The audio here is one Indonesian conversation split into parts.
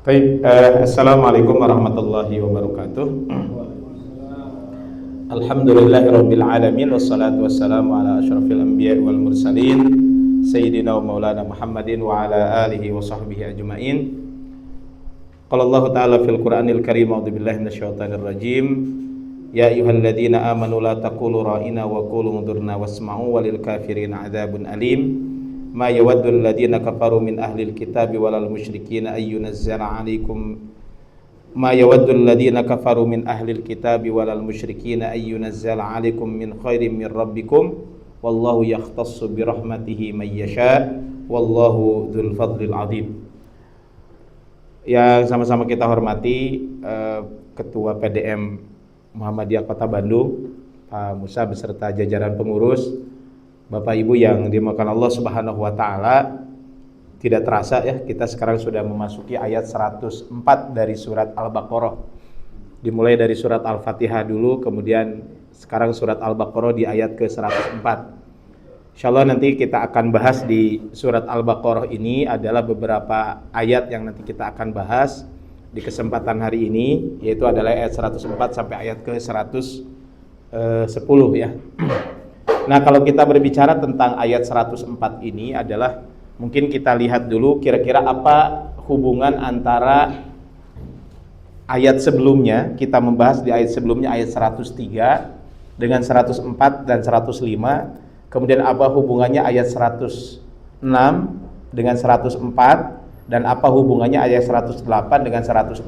Baik, Assalamualaikum warahmatullahi wabarakatuh. Alhamdulillahirabbil alamin wassalatu wassalamu ala asyrafil anbiya'i wal mursalin sayyidina wa maulana Muhammadin wa ala alihi wa sahbihi ajmain. Qala Allah ta'ala fil Qur'anil Karim, a'udzubillahi minasyaitonir rajim. Ya ayyuhalladzina amanu la taqulu ra'ina wa qulu unzurna wasma'u walil kafirina 'adzabun alim. Ma yawaddul ladzina kafaru min ahlil kitabi walal musyrikin ay yunazzala 'alaikum ma yawaddul ladzina kafaru min ahlil kitabi walal musyrikin ay yunazzala 'alaikum min khairin min rabbikum wallahu yakhtassu bi rahmatihi may yasha wallahu dzul fadlil 'adzim. Yang sama-sama kita hormati Ketua PDM Muhammadiyah Kota Bandung, Pak Musa beserta jajaran pengurus, Bapak Ibu yang dimuliakan Allah Subhanahu wa taala. Tidak terasa ya, kita sekarang sudah memasuki ayat 104 dari surat Al-Baqarah. Dimulai dari surat Al-Fatihah dulu, kemudian sekarang surat Al-Baqarah di ayat ke-104. Insyaallah nanti kita akan bahas di surat Al-Baqarah ini adalah beberapa ayat yang nanti kita akan bahas di kesempatan hari ini, yaitu adalah ayat 104 sampai ayat ke-110 ya. Nah, kalau kita berbicara tentang ayat 104 ini adalah mungkin kita lihat dulu kira-kira apa hubungan antara ayat sebelumnya, kita membahas di ayat sebelumnya ayat 103 dengan 104 dan 105, kemudian apa hubungannya ayat 106 dengan 104 dan apa hubungannya ayat 108 dengan 106.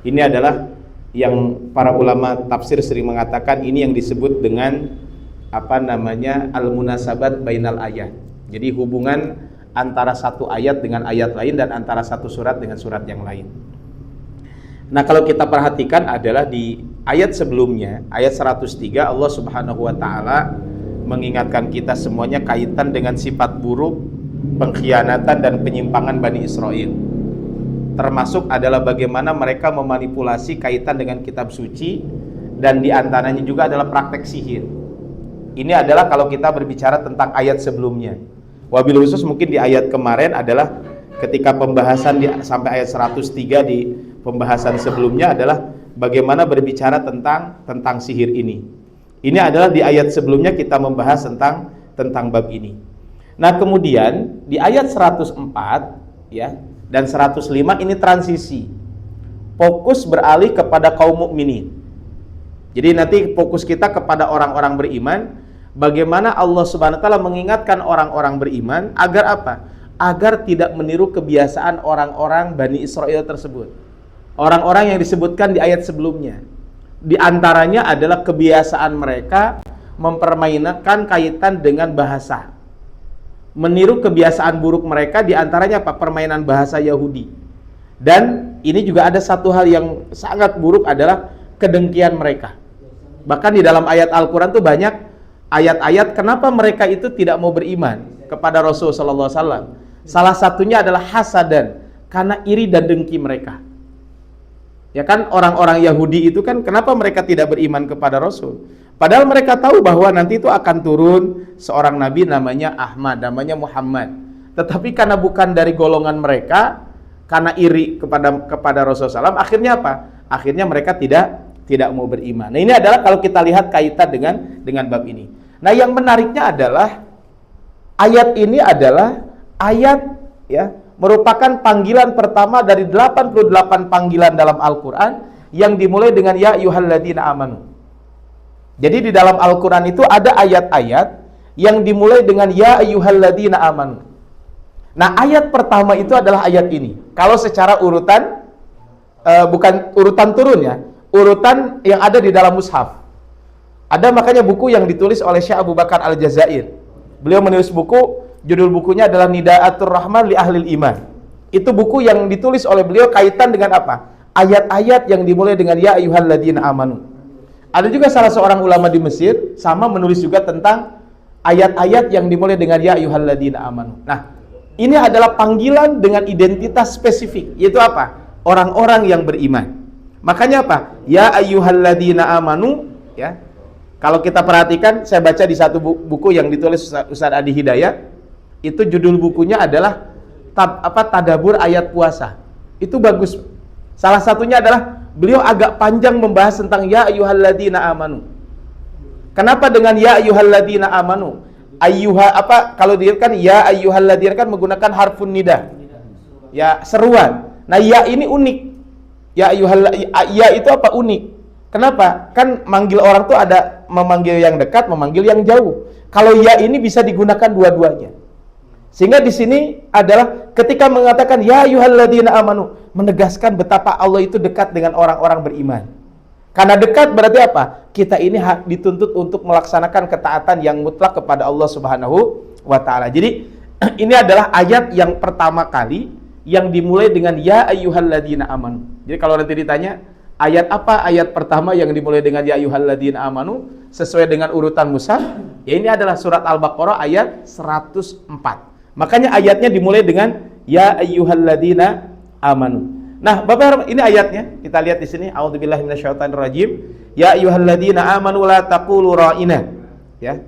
Ini adalah yang para ulama tafsir sering mengatakan ini yang disebut dengan al-munasabat bainal ayat. Jadi hubungan antara satu ayat dengan ayat lain dan antara satu surat dengan surat yang lain. Nah, kalau kita perhatikan adalah di ayat sebelumnya, ayat 103, Allah Subhanahu wa taala mengingatkan kita semuanya kaitan dengan sifat buruk, pengkhianatan dan penyimpangan Bani Israel. Termasuk adalah bagaimana mereka memanipulasi kaitan dengan kitab suci, dan diantaranya juga adalah praktek sihir. Ini adalah kalau kita berbicara tentang ayat sebelumnya. Wabil khusus mungkin di ayat kemarin adalah ketika pembahasan sampai ayat 103 di pembahasan sebelumnya adalah bagaimana berbicara tentang sihir ini. Ini adalah di ayat sebelumnya kita membahas tentang bab ini. Nah, kemudian di ayat 104 ya dan 105 ini transisi. Fokus beralih kepada kaum mukminin. Jadi nanti fokus kita kepada orang-orang beriman. Bagaimana Allah Subhanahu wa taala mengingatkan orang-orang beriman agar apa? Agar tidak meniru kebiasaan orang-orang Bani Israel tersebut. Orang-orang yang disebutkan di ayat sebelumnya. Di antaranya adalah kebiasaan mereka mempermainkan kaitan dengan bahasa. Meniru kebiasaan buruk mereka, di antaranya apa? Permainan bahasa Yahudi. Dan ini juga ada satu hal yang sangat buruk adalah kedengkian mereka. Bahkan di dalam ayat Al-Quran tuh banyak ayat-ayat kenapa mereka itu tidak mau beriman kepada Rasul sallallahu alaihi wasallam. Salah satunya adalah hasadan, karena iri dan dengki mereka. Ya kan, orang-orang Yahudi itu kan kenapa mereka tidak beriman kepada Rasul? Padahal mereka tahu bahwa nanti itu akan turun seorang nabi namanya Ahmad, namanya Muhammad. Tetapi karena bukan dari golongan mereka, karena iri kepada Rasul sallallahu alaihi wasallam, akhirnya apa? Akhirnya mereka tidak mau beriman. Nah, ini adalah kalau kita lihat kaitan dengan bab ini. Nah, yang menariknya adalah ayat ini adalah ayat ya merupakan panggilan pertama dari 88 panggilan dalam Al-Qur'an yang dimulai dengan ya ayyuhalladzina amanu. Jadi di dalam Al-Qur'an itu ada ayat-ayat yang dimulai dengan ya ayyuhalladzina amanu. Nah, ayat pertama itu adalah ayat ini. Kalau secara urutan bukan urutan turun ya, urutan yang ada di dalam mushaf. Ada makanya buku yang ditulis oleh Syekh Abu Bakar Al-Jazair. Beliau menulis buku, judul bukunya adalah Nida'atur Rahman li Ahlil Iman. Itu buku yang ditulis oleh beliau kaitan dengan apa? Ayat-ayat yang dimulai dengan ya ayyuhalladzina amanu. Ada juga salah seorang ulama di Mesir sama menulis juga tentang ayat-ayat yang dimulai dengan ya ayyuhalladzina amanu. Nah, ini adalah panggilan dengan identitas spesifik, yaitu apa? Orang-orang yang beriman. Makanya apa? Ya ayyuhalladzina amanu, ya. Kalau kita perhatikan, saya baca di satu buku yang ditulis Ustaz Adi Hidayat, itu judul bukunya adalah Tadabur Ayat Puasa. Itu bagus. Salah satunya adalah beliau agak panjang membahas tentang ya ayyuhalladzina amanu. Kenapa dengan ya ayyuhalladzina amanu? Kalau dia kan ya ayyuhalladzina kan menggunakan harfun nida. Ya, seruan. Nah, ya ini unik. Ya itu apa? Unik. Kenapa? Kan manggil orang tuh ada memanggil yang dekat, memanggil yang jauh. Kalau ya ini bisa digunakan dua-duanya. Sehingga di sini adalah ketika mengatakan ya ayyuhalladzina amanu, menegaskan betapa Allah itu dekat dengan orang-orang beriman. Karena dekat berarti apa? Kita ini dituntut untuk melaksanakan ketaatan yang mutlak kepada Allah Subhanahu wa taala. Jadi ini adalah ayat yang pertama kali yang dimulai dengan ya ayyuhalladzina amanu. Jadi kalau nanti ditanya ayat apa ayat pertama yang dimulai dengan ya ayyuhalladzina amanu sesuai dengan urutan mushaf, ya ini adalah surat Al-Baqarah ayat 104. Makanya ayatnya dimulai dengan ya ayyuhalladzina amanu. Nah, Bapak, ini ayatnya. Kita lihat di sini. A'udzubillahi minasyaitonirrajim. Ya ayyuhalladzina amanu la taqulu ra'ina. Ya.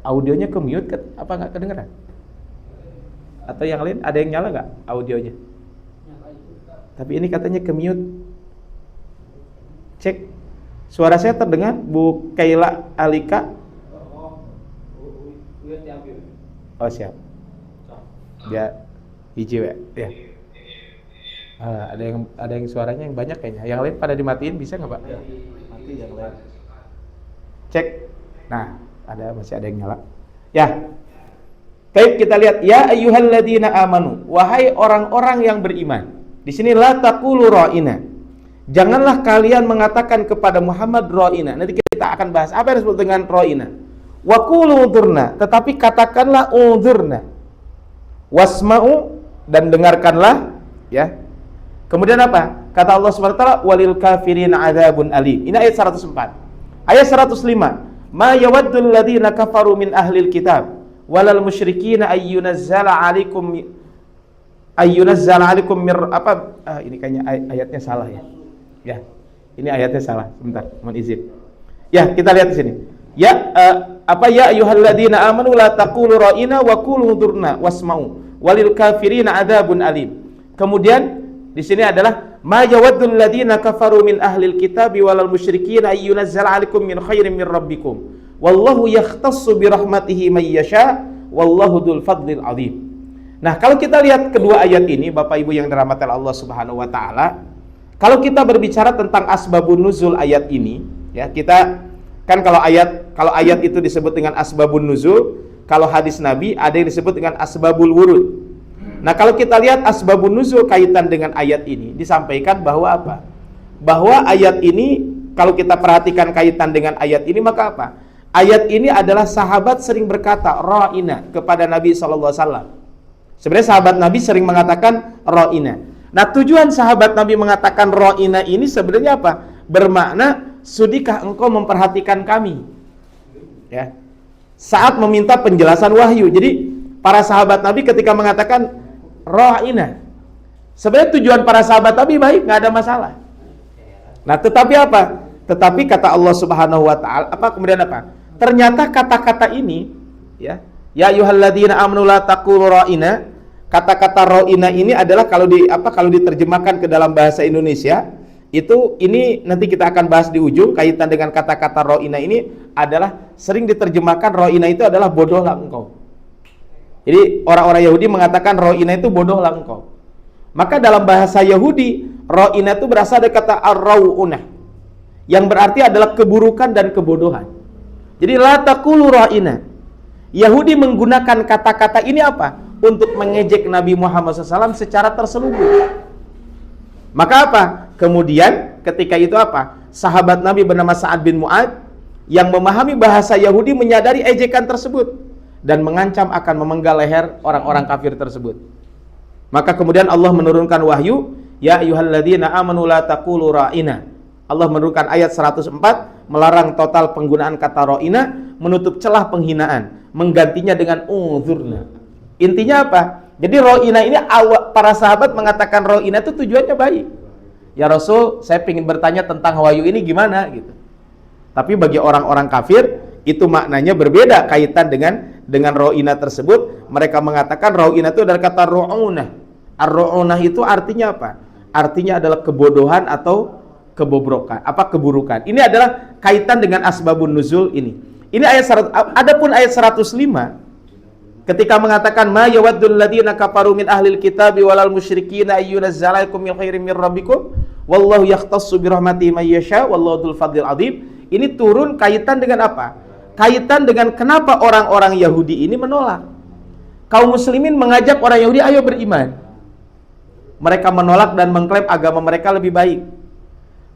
Audionya ke mute apa enggak kedengeran? Atau yang lain ada yang nyala enggak audionya? Tapi ini katanya ke mute. Cek. Suara saya terdengar, Bu Kaila Alika? Oh, siap. Dia hijau ya. Ada yang suaranya yang banyak kayaknya. Yang lain pada dimatiin bisa nggak, Pak? Mati yang lain. Cek. Nah, masih ada yang nyala. Ya. Baik, kita lihat ya ayyuhalladzina amanu, wahai orang-orang yang beriman. Di sini la taqulu ra'ina. Janganlah kalian mengatakan kepada Muhammad ra'ina. Nanti kita akan bahas apa yang disebut dengan ra'ina. Wa qulu unzurna, tetapi katakanlah unzurna. Wasma'u, dan dengarkanlah, ya. Kemudian apa? Kata Allah Subhanahu wa taala, walil kafirin adzabun alim. Ini ayat 104. Ayat 105. Ma yawaddul ladzina kafaru min ahlil kitab walal musyrikin ayyunazzala 'alaikum ini kayaknya ayatnya salah ya. Ya. Ini ayatnya salah. Sebentar, mohon izin. Ya, kita lihat di sini. Ya ya ayyuhalladzina amanu la taqulu ra'ina wa qulu unzurna wasma'u walil kafirin adzabun alim. Kemudian di sini adalah ma yawaddul ladzina kafaru min ahlil kitabi walal musyrikin ayyunazzala 'alaikum min khairin min rabbikum wallahu yakhtassu bi rahmatihi may yasha wallahu dzul fadlil 'adzim. Nah, kalau kita lihat kedua ayat ini, Bapak Ibu yang dirahmati Allah Subhanahu wa taala, kalau kita berbicara tentang asbabun nuzul ayat ini, ya, kita kan kalau ayat itu disebut dengan asbabun nuzul, kalau hadis Nabi ada yang disebut dengan asbabul wurud. Nah, kalau kita lihat asbabun nuzul kaitan dengan ayat ini, disampaikan bahwa apa? Bahwa ayat ini, kalau kita perhatikan kaitan dengan ayat ini, maka apa? Ayat ini adalah sahabat sering berkata ra'ina kepada Nabi SAW. Sebenarnya sahabat Nabi sering mengatakan ra'ina. Nah, tujuan sahabat Nabi mengatakan ra'ina ini sebenarnya apa? Bermakna, sudikah engkau memperhatikan kami? Ya. Saat meminta penjelasan wahyu. Jadi, para sahabat Nabi ketika mengatakan ra'ina, sebenarnya tujuan para sahabat Nabi baik, nggak ada masalah. Nah, tetapi apa? Tetapi kata Allah Subhanahu wa taala, kemudian apa? Ternyata kata-kata ini, ya ayyuhalladzina amanu la taqulu ra'ina, kata-kata ra'ina ini adalah kalau diterjemahkan ke dalam bahasa Indonesia, ini nanti kita akan bahas di ujung kaitan dengan kata-kata ra'ina ini adalah sering diterjemahkan ra'ina itu adalah bodohlah engkau. Jadi orang-orang Yahudi mengatakan ra'ina itu bodohlah engkau. Maka dalam bahasa Yahudi, ra'ina itu berasal dari kata ar-ra'unah, yang berarti adalah keburukan dan kebodohan. Jadi la taqulu ra'ina. Yahudi menggunakan kata-kata ini apa? Untuk mengejek Nabi Muhammad SAW secara terselubung. Maka apa? Kemudian ketika itu apa? Sahabat Nabi bernama Sa'ad bin Mu'ad yang memahami bahasa Yahudi menyadari ejekan tersebut dan mengancam akan memenggal leher orang-orang kafir tersebut. Maka kemudian Allah menurunkan wahyu, ya ayyuhalladzina amanu la taqulu ra'ina. Allah menurunkan ayat 104 melarang total penggunaan kata ra'ina, menutup celah penghinaan, menggantinya dengan unzurna. Intinya apa? Jadi ra'ina ini para sahabat mengatakan ra'ina itu tujuannya baik. Ya Rasul, saya ingin bertanya tentang wahyu ini gimana gitu. Tapi bagi orang-orang kafir itu maknanya berbeda kaitan dengan ra'ina tersebut. Mereka mengatakan ra'ina itu adalah kata ru'unah. Ar-ru'unah itu artinya apa? Artinya adalah kebodohan atau kebobrokan, keburukan. Ini adalah kaitan dengan asbabun nuzul ini. Ini adapun ayat 105 ketika mengatakan ma yawaddul ladzina kafaru min ahlil kitabi walal musyrikina ayyunazzala alaikum min khairin min rabbikum wallahu yakhtassu bi rahmatihi may yasha wallahu dzul fadlil adzim. Ini turun kaitan dengan apa? Kaitan dengan kenapa orang-orang Yahudi ini menolak. Kaum muslimin mengajak orang Yahudi ayo beriman. Mereka menolak dan mengklaim agama mereka lebih baik.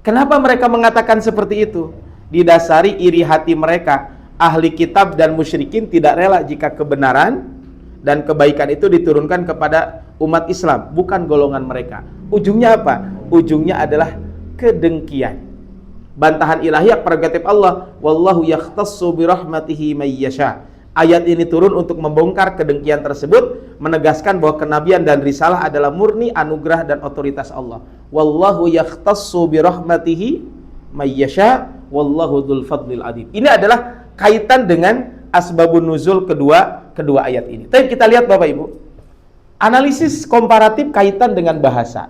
Kenapa mereka mengatakan seperti itu? Didasari iri hati mereka. Ahli kitab dan musyrikin tidak rela jika kebenaran dan kebaikan itu diturunkan kepada umat Islam, bukan golongan mereka. Ujungnya apa? Ujungnya adalah kedengkian. Bantahan ilahiyah prerogatif Allah, wallahu yakhtassu bi rahmatihi may yasha. Ayat ini turun untuk membongkar kedengkian tersebut, menegaskan bahwa kenabian dan risalah adalah murni anugerah dan otoritas Allah. Wallahu yakhtassu bi rahmatihi may yasha wallahu dzul fadlil adzim. Ini adalah kaitan dengan asbabun nuzul kedua ayat ini. Tapi kita lihat Bapak Ibu, analisis komparatif kaitan dengan bahasa.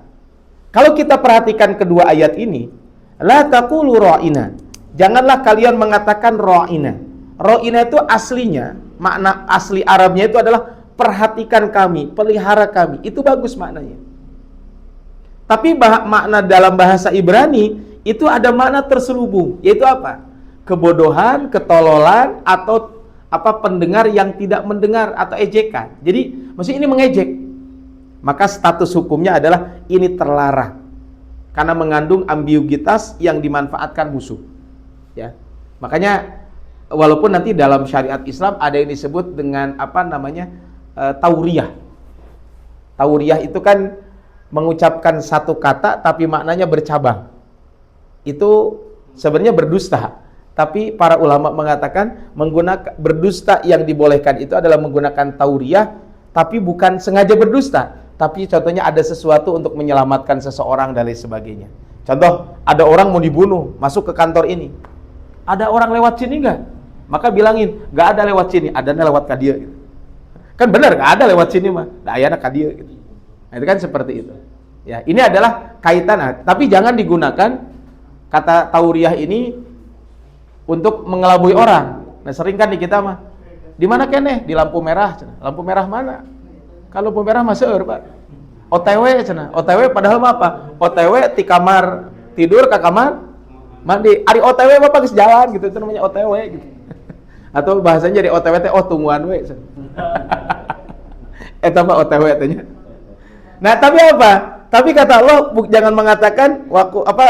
Kalau kita perhatikan kedua ayat ini, la taqulu ra'ina. Janganlah kalian mengatakan ra'ina. Ra'ina itu aslinya, makna asli Arabnya itu adalah perhatikan kami, pelihara kami. Itu bagus maknanya. Tapi makna dalam bahasa Ibrani itu ada makna terselubung, yaitu apa? Kebodohan, ketololan, atau pendengar yang tidak mendengar atau ejekan. Jadi maksudnya ini mengejek. Maka status hukumnya adalah ini terlarang karena mengandung ambiguitas yang dimanfaatkan musuh. Ya. Makanya walaupun nanti dalam syariat Islam ada yang disebut dengan tauriyah. Tauriyah itu kan mengucapkan satu kata tapi maknanya bercabang. Itu sebenarnya berdusta. Tapi para ulama mengatakan menggunakan berdusta yang dibolehkan itu adalah menggunakan tauriyah, tapi bukan sengaja berdusta. Tapi contohnya ada sesuatu untuk menyelamatkan seseorang dan lain sebagainya. Contoh, ada orang mau dibunuh, masuk ke kantor ini. Ada orang lewat sini nggak? Maka bilangin, nggak ada lewat sini, adanya lewat kadia. Gitu. Kan benar, nggak ada lewat sini mah. Nah, ayana kadia gitu. Nah, itu kan seperti itu. Ya, ini adalah kaitan. Tapi jangan digunakan kata tauriyah ini untuk mengelabui orang. Nah, sering kan di kita mah, di mana kene? Di lampu merah. Lampu merah mana? Kalau lampu merah masuk, Pak. OTW cenah. OTW padahal mah apa? OTW di kamar tidur ke kamar mandi. Ari OTW Bapak geus jalan gitu, itu namanya OTW gitu. Atau bahasanya dari OTW teh tungguan we. Eta mah OTW tanya. Nah, tapi apa? Tapi kata Allah jangan mengatakan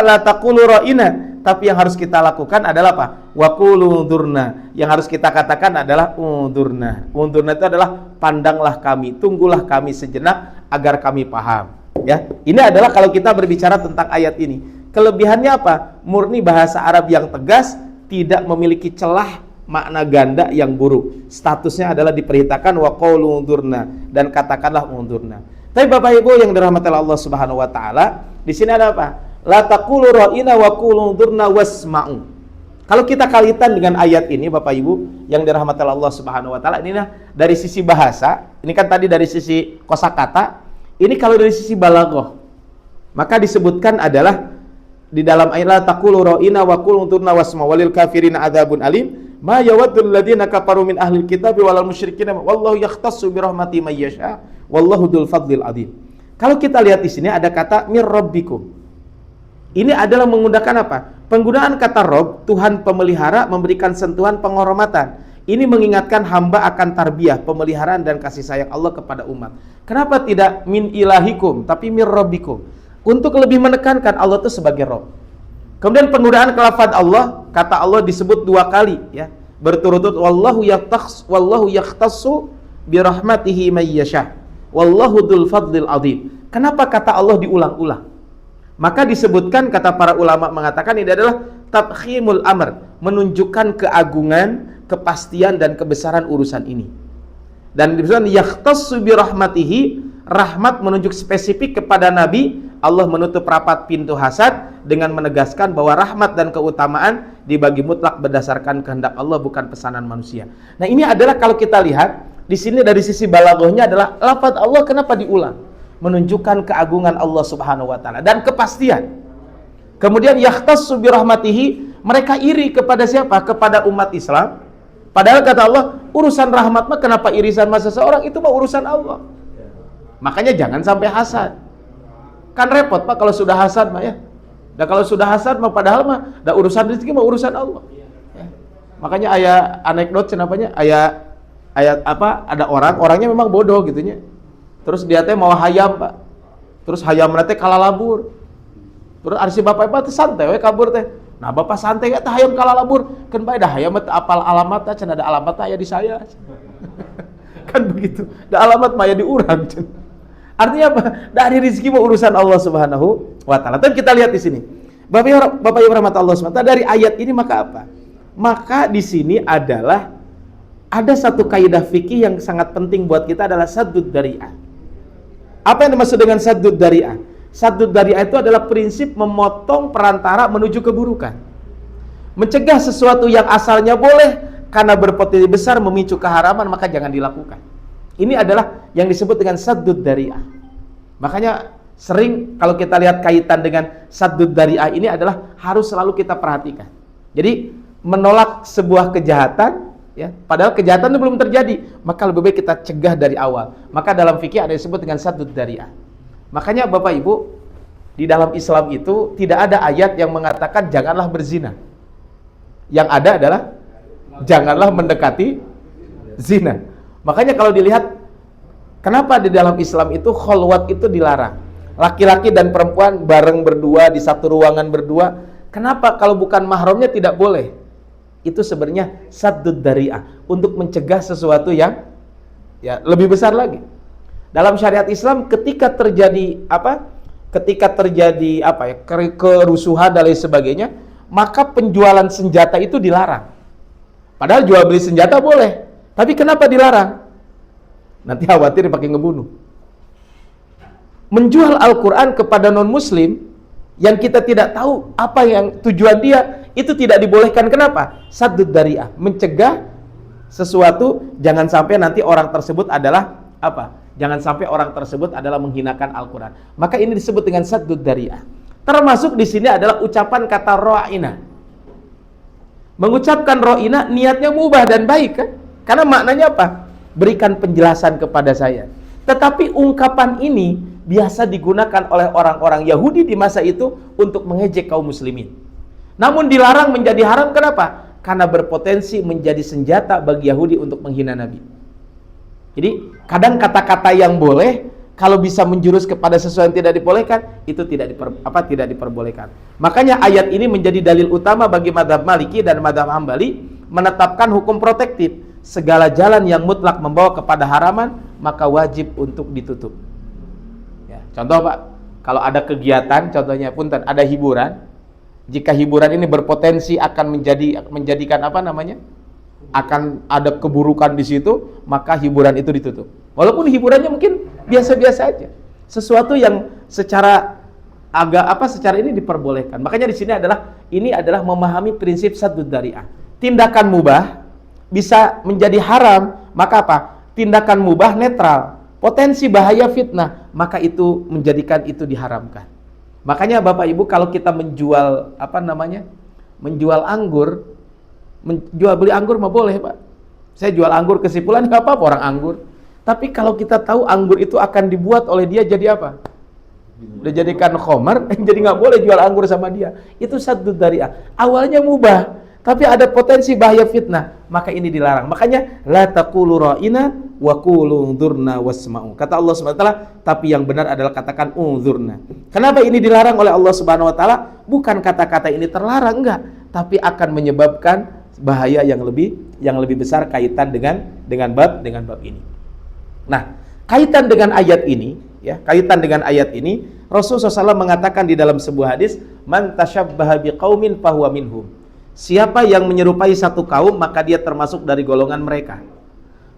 la taqulu ra'ina. Tapi yang harus kita lakukan adalah apa? Waqulu unzurna. Yang harus kita katakan adalah unzurna. Unzurna itu adalah pandanglah kami, tunggulah kami sejenak agar kami paham. Ya, ini adalah kalau kita berbicara tentang ayat ini. Kelebihannya apa? Murni bahasa Arab yang tegas, tidak memiliki celah makna ganda yang buruk. Statusnya adalah diperintahkan waqulu unzurna dan katakanlah unzurna. Tapi Bapak Ibu yang dirahmati Allah Subhanahu wa taala, di sini ada apa? La taqulu ra'ina wa qulu unzurna wasma'u. Kalau kita kaitan dengan ayat ini Bapak Ibu yang dirahmati Allah Subhanahu wa taala, ini dari sisi bahasa, ini kan tadi dari sisi kosakata, ini kalau dari sisi balaghah. Maka disebutkan adalah di dalam ayat la taqulu ra'ina wa qulu unzurna wasma'u walil kafirina adzabun alim ma yawaddul ladzina kafaru min ahlil kitabi walal musyrikin wallahu yakhtassu bi rahmatihi may yasha wallahu dzul fadlil adzim. Kalau kita lihat di sini ada kata mir rabbikum. Ini adalah menggunakan apa? Penggunaan kata Rob, Tuhan pemelihara, memberikan sentuhan penghormatan. Ini mengingatkan hamba akan tarbiyah, pemeliharaan dan kasih sayang Allah kepada umat. Kenapa tidak min ilahikum, tapi mir rabbikum? Untuk lebih menekankan Allah itu sebagai Rob. Kemudian penggunaan lafaz Allah, kata Allah disebut 2 kali, ya, berturut-turut. Wallahu yakhtassu bi rahmatihi may yasha. Wallahu dzul fadlil adzim. Kenapa kata Allah diulang-ulang? Maka disebutkan, kata para ulama mengatakan ini adalah tabkhimul amr, menunjukkan keagungan, kepastian dan kebesaran urusan ini. Dan disebutkan yakhtassu bi rahmatihi, rahmat menunjuk spesifik kepada Nabi. Allah menutup rapat pintu hasad dengan menegaskan bahwa rahmat dan keutamaan dibagi mutlak berdasarkan kehendak Allah, bukan pesanan manusia. Nah, ini adalah kalau kita lihat di sini dari sisi balaghahnya adalah lafaz Allah kenapa diulang? menunjukkan keagungan Allah Subhanahu wa taala dan kepastian. Kemudian yahtassu bi rahmatihi, mereka iri kepada siapa? Kepada umat Islam. Padahal kata Allah, urusan rahmat mah kenapa iri sama seseorang, itu mah urusan Allah. Makanya jangan sampai hasad. Kan repot Pak kalau sudah hasad mah ya. Dan kalau sudah hasad mah padahal mah urusan rezeki mah urusan Allah. Ya. Makanya ayat anekdot kenapanya? Ayat apa? Ada orangnya memang bodoh gitunya. Terus dia teh mau hayam Pak. Terus hayam teh kalah labur. Terus arsi bapak teh santai we kabur teh. Nah bapak santai ya teh hayam kalah labur. Kan bae dah hayam teh apal alamatna cenah ada alamatna aya di saya. Kan begitu. Da alamat mah aya di urang. Artinya apa? Dari rezeki mah urusan Allah Subhanahu wa taala. Dan kita lihat di sini. Bapak Ibu rahmat Allah SWT, dari ayat ini maka apa? Maka di sini adalah ada satu kaidah fikih yang sangat penting buat kita adalah saddud dari'ah. Apa yang dimaksud dengan saddud dari'ah? Saddud dari'ah itu adalah prinsip memotong perantara menuju keburukan. Mencegah sesuatu yang asalnya boleh karena berpotensi besar memicu keharaman, maka jangan dilakukan. Ini adalah yang disebut dengan saddud dari'ah. Makanya sering kalau kita lihat kaitan dengan saddud dari'ah ini adalah harus selalu kita perhatikan. Jadi menolak sebuah kejahatan, ya, padahal kejahatan itu belum terjadi, maka lebih baik kita cegah dari awal. Maka dalam fikih ada yang disebut dengan saddud dari'ah. Makanya Bapak Ibu, di dalam Islam itu tidak ada ayat yang mengatakan janganlah berzina. Yang ada adalah janganlah mendekati zina. Makanya kalau dilihat, kenapa di dalam Islam itu kholwat itu dilarang? Laki-laki dan perempuan bareng berdua di satu ruangan berdua. Kenapa kalau bukan mahramnya tidak boleh? Itu sebenarnya saddud dari'ah, untuk mencegah sesuatu yang ya lebih besar lagi. Dalam syariat Islam ketika terjadi kerusuhan dan lain sebagainya, maka penjualan senjata itu dilarang. Padahal jual beli senjata boleh. Tapi kenapa dilarang? Nanti khawatir dipakai ngebunuh. Menjual Al-Quran kepada non-muslim yang kita tidak tahu apa yang tujuan dia, itu tidak dibolehkan. Kenapa? Saddud dari'ah, mencegah sesuatu, jangan sampai nanti orang tersebut adalah apa? Jangan sampai orang tersebut adalah menghinakan Al-Quran. Maka ini disebut dengan saddud dari'ah. Termasuk di sini adalah ucapan kata ra'ina. Mengucapkan ra'ina niatnya mubah dan baik kan? Karena maknanya apa? Berikan penjelasan kepada saya. Tetapi ungkapan ini biasa digunakan oleh orang-orang Yahudi di masa itu untuk mengejek kaum muslimin. Namun dilarang menjadi haram, kenapa? Karena berpotensi menjadi senjata bagi Yahudi untuk menghina Nabi. Jadi kadang kata-kata yang boleh kalau bisa menjurus kepada sesuatu yang tidak dibolehkan, itu tidak diperbolehkan. Makanya ayat ini menjadi dalil utama bagi mazhab Maliki dan mazhab Hambali menetapkan hukum protektif. Segala jalan yang mutlak membawa kepada haraman, maka wajib untuk ditutup. Ya, contoh Pak, kalau ada kegiatan, contohnya punten, ada hiburan, jika hiburan ini berpotensi akan menjadikan apa namanya? Akan ada keburukan di situ, maka hiburan itu ditutup. Walaupun hiburannya mungkin biasa-biasa aja. Sesuatu yang secara secara ini diperbolehkan. Makanya di sini adalah memahami prinsip saddud dari'ah. Tindakan mubah bisa menjadi haram, maka apa? Tindakan mubah netral. Potensi bahaya fitnah, maka itu menjadikan itu diharamkan. Makanya Bapak Ibu kalau kita menjual menjual anggur, menjual beli anggur mah boleh Pak. Saya jual anggur ke si fulan nggak apa-apa, orang anggur. Tapi kalau kita tahu anggur itu akan dibuat oleh dia jadi apa? Udah jadikan khamar, jadi nggak boleh jual anggur sama dia. Itu saddud dari'ah. Awalnya mubah, tapi ada potensi bahaya fitnah, maka ini dilarang. Makanya la taqulu ra'ina wa qulu unzurna wasma'u. Kata Allah Subhanahu wa taala, tapi yang benar adalah katakan unzurna. Kenapa ini dilarang oleh Allah Subhanahu wa taala? Bukan kata-kata ini terlarang, enggak, tapi akan menyebabkan bahaya yang lebih besar kaitan dengan bab ini. Nah, kaitan dengan ayat ini, Rasulullah SAW mengatakan di dalam sebuah hadis, man tasyabbaha biqaumin fahuwa minhum. Siapa yang menyerupai satu kaum, maka dia termasuk dari golongan mereka.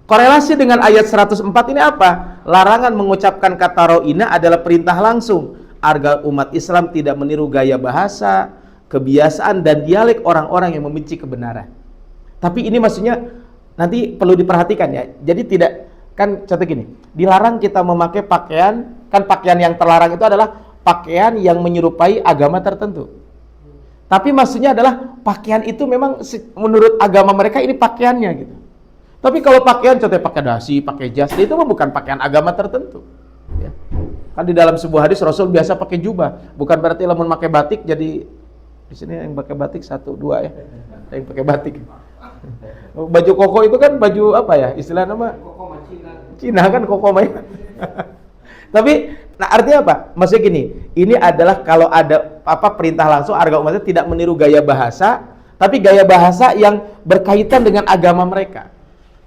Korelasi dengan ayat 104 ini apa? Larangan mengucapkan kata ro'ina adalah perintah langsung agar umat Islam tidak meniru gaya bahasa, kebiasaan dan dialek orang-orang yang membenci kebenaran. Tapi ini maksudnya nanti perlu diperhatikan ya. Jadi tidak, kan contoh gini, dilarang kita memakai pakaian, kan pakaian yang terlarang itu adalah pakaian yang menyerupai agama tertentu. Tapi maksudnya adalah pakaian itu memang menurut agama mereka ini pakaiannya gitu. Tapi kalau pakaian contohnya pakai dasi, pakai jas, itu bukan pakaian agama tertentu. Ya. Kan di dalam sebuah hadis Rasul biasa pakai jubah, bukan berarti lamun pakai batik jadi di sini yang pakai batik 1, 2 ya. Ada yang pakai batik. Baju koko itu kan baju apa ya? Istilah nama Cina kan koko main. Tapi nah artinya apa? Maksudnya gini, ini adalah kalau ada apa perintah langsung harga umatnya tidak meniru gaya bahasa, tapi gaya bahasa yang berkaitan dengan agama mereka.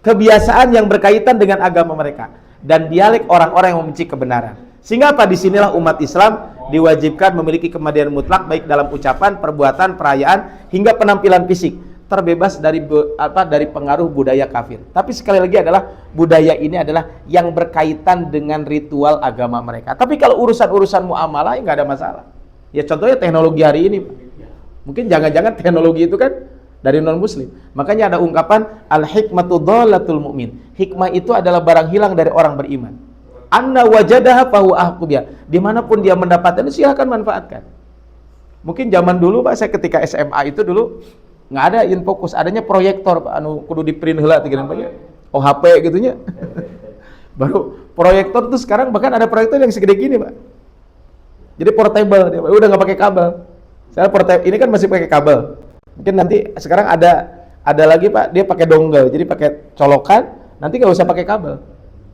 Kebiasaan yang berkaitan dengan agama mereka dan dialek orang-orang yang membenci kebenaran. Sehingga apa? Disinilah umat Islam diwajibkan memiliki kemandirian mutlak baik dalam ucapan, perbuatan, perayaan hingga penampilan fisik, terbebas dari dari pengaruh budaya kafir. Tapi sekali lagi adalah budaya ini adalah yang berkaitan dengan ritual agama mereka. Tapi kalau urusan-urusan muamalah ya nggak ada masalah. Ya contohnya teknologi hari ini. Mungkin jangan-jangan teknologi itu kan dari non-muslim. Makanya ada ungkapan al-hikmatu dhalatul mu'min. Hikmah itu adalah barang hilang dari orang beriman. Anna wajadaha fahu ahqubiyah. Dimanapun dia mendapatkan itu silahkan manfaatkan. Mungkin zaman dulu Pak, saya ketika SMA itu dulu nggak ada infokus, adanya proyektor Pak, anu kudu di print heula tiga namanya. OHP gitunya. Baru proyektor tuh sekarang bahkan ada proyektor yang segede gini Pak. Jadi portable, dia udah nggak pakai kabel. Saya portable ini kan masih pakai kabel. Mungkin nanti sekarang ada lagi Pak, dia pakai dongle, jadi pakai colokan, nanti nggak usah pakai kabel.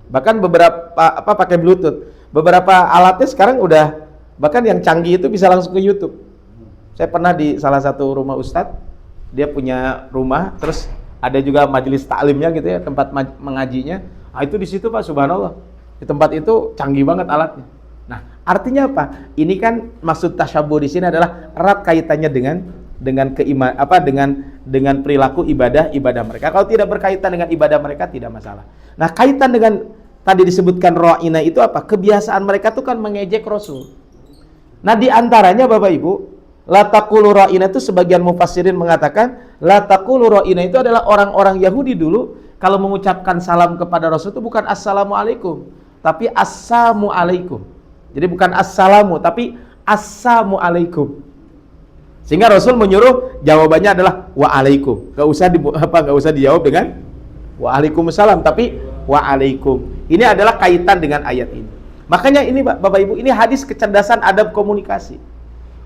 Bahkan beberapa pakai Bluetooth. Beberapa alatnya sekarang udah bahkan yang canggih itu bisa langsung ke YouTube. Saya pernah di salah satu rumah ustadz, dia punya rumah, terus ada juga majelis taklimnya gitu ya, tempat mengajinya. Nah, itu di situ Pak, subhanallah. Di tempat itu canggih banget alatnya. Nah, artinya apa? Ini kan maksud tasyabuh di sini adalah erat kaitannya dengan dengan perilaku ibadah mereka. Kalau tidak berkaitan dengan ibadah mereka tidak masalah. Nah, kaitan dengan tadi disebutkan ra'ina itu apa? Kebiasaan mereka tuh kan mengejek Rasul. Nah, di antaranya Bapak Ibu, la taqulu ra'ina itu sebagian mufassirin mengatakan la taqulu ra'ina itu adalah orang-orang Yahudi dulu kalau mengucapkan salam kepada Rasul itu bukan assalamualaikum, tapi assamualaikum. Jadi bukan assalamu tapi assamualaikum. Sehingga Rasul menyuruh jawabannya adalah waalaikum. Gak usah dijawab dengan waalaikumsalam, tapi waalaikum. Ini adalah kaitan dengan ayat ini. Makanya ini Bapak Ibu, ini hadis kecerdasan adab komunikasi.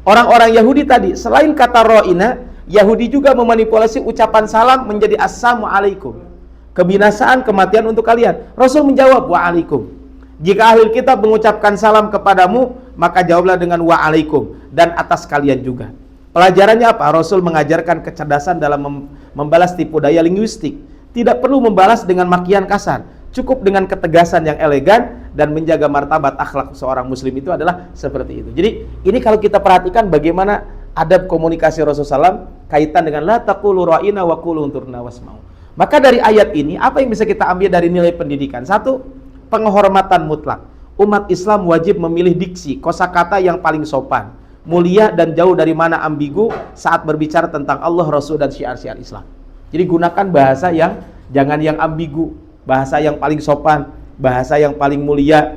Orang-orang Yahudi tadi, selain kata ro'ina, Yahudi juga memanipulasi ucapan salam menjadi assalamualaikum. Kebinasaan, kematian untuk kalian. Rasul menjawab waalaikum. Jika ahli kitab mengucapkan salam kepadamu, maka jawablah dengan waalaikum dan atas kalian juga. Pelajarannya apa? Rasul mengajarkan kecerdasan dalam membalas tipu daya linguistik. Tidak perlu membalas dengan makian kasar. Cukup dengan ketegasan yang elegan dan menjaga martabat akhlak seorang muslim itu adalah seperti itu. Jadi ini kalau kita perhatikan bagaimana adab komunikasi Rasulullah SAW kaitan dengan la taqulu ra'ina wa qulu unzurna wasma'u. Maka dari ayat ini apa yang bisa kita ambil dari nilai pendidikan? Satu, penghormatan mutlak. Umat Islam wajib memilih diksi, kosakata yang paling sopan, mulia dan jauh dari mana ambigu saat berbicara tentang Allah, Rasul dan syiar-syiar Islam. Jadi gunakan bahasa yang jangan yang ambigu, bahasa yang paling sopan, bahasa yang paling mulia.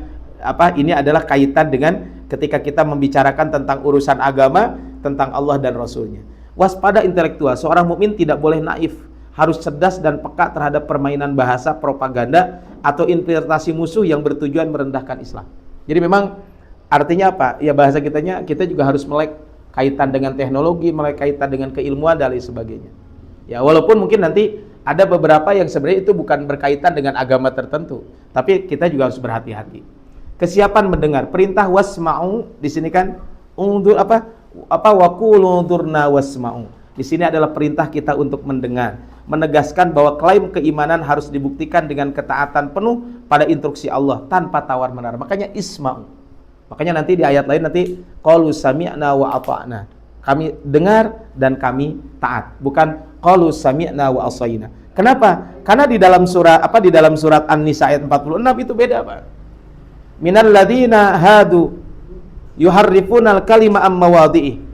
Ini adalah kaitan dengan ketika kita membicarakan tentang urusan agama, tentang Allah dan Rasulnya. Waspada intelektual, seorang mukmin tidak boleh naif, harus cerdas dan peka terhadap permainan bahasa, propaganda atau interpretasi musuh yang bertujuan merendahkan Islam. Jadi memang artinya apa? Ya bahasa kita juga harus melek kaitan dengan teknologi, melek kaitan dengan keilmuan dan lain sebagainya. Ya walaupun mungkin nanti ada beberapa yang sebenarnya itu bukan berkaitan dengan agama tertentu, tapi kita juga harus berhati-hati. Kesiapan mendengar, perintah wasma'u di sini kan undur waqulu unzurna wasma'u. Di sini adalah perintah kita untuk mendengar, menegaskan bahwa klaim keimanan harus dibuktikan dengan ketaatan penuh pada instruksi Allah tanpa tawar-menawar. Makanya isma'u. Makanya nanti di ayat lain nanti qalu sami'na wa ata'na. Kami dengar dan kami taat. Bukan qalu sami'na wa asaina. Kenapa? Karena di dalam surat An-Nisa ayat 46 itu beda, Pak. Minal ladzina hadu yuharrifunal kalima am mawadhi'i.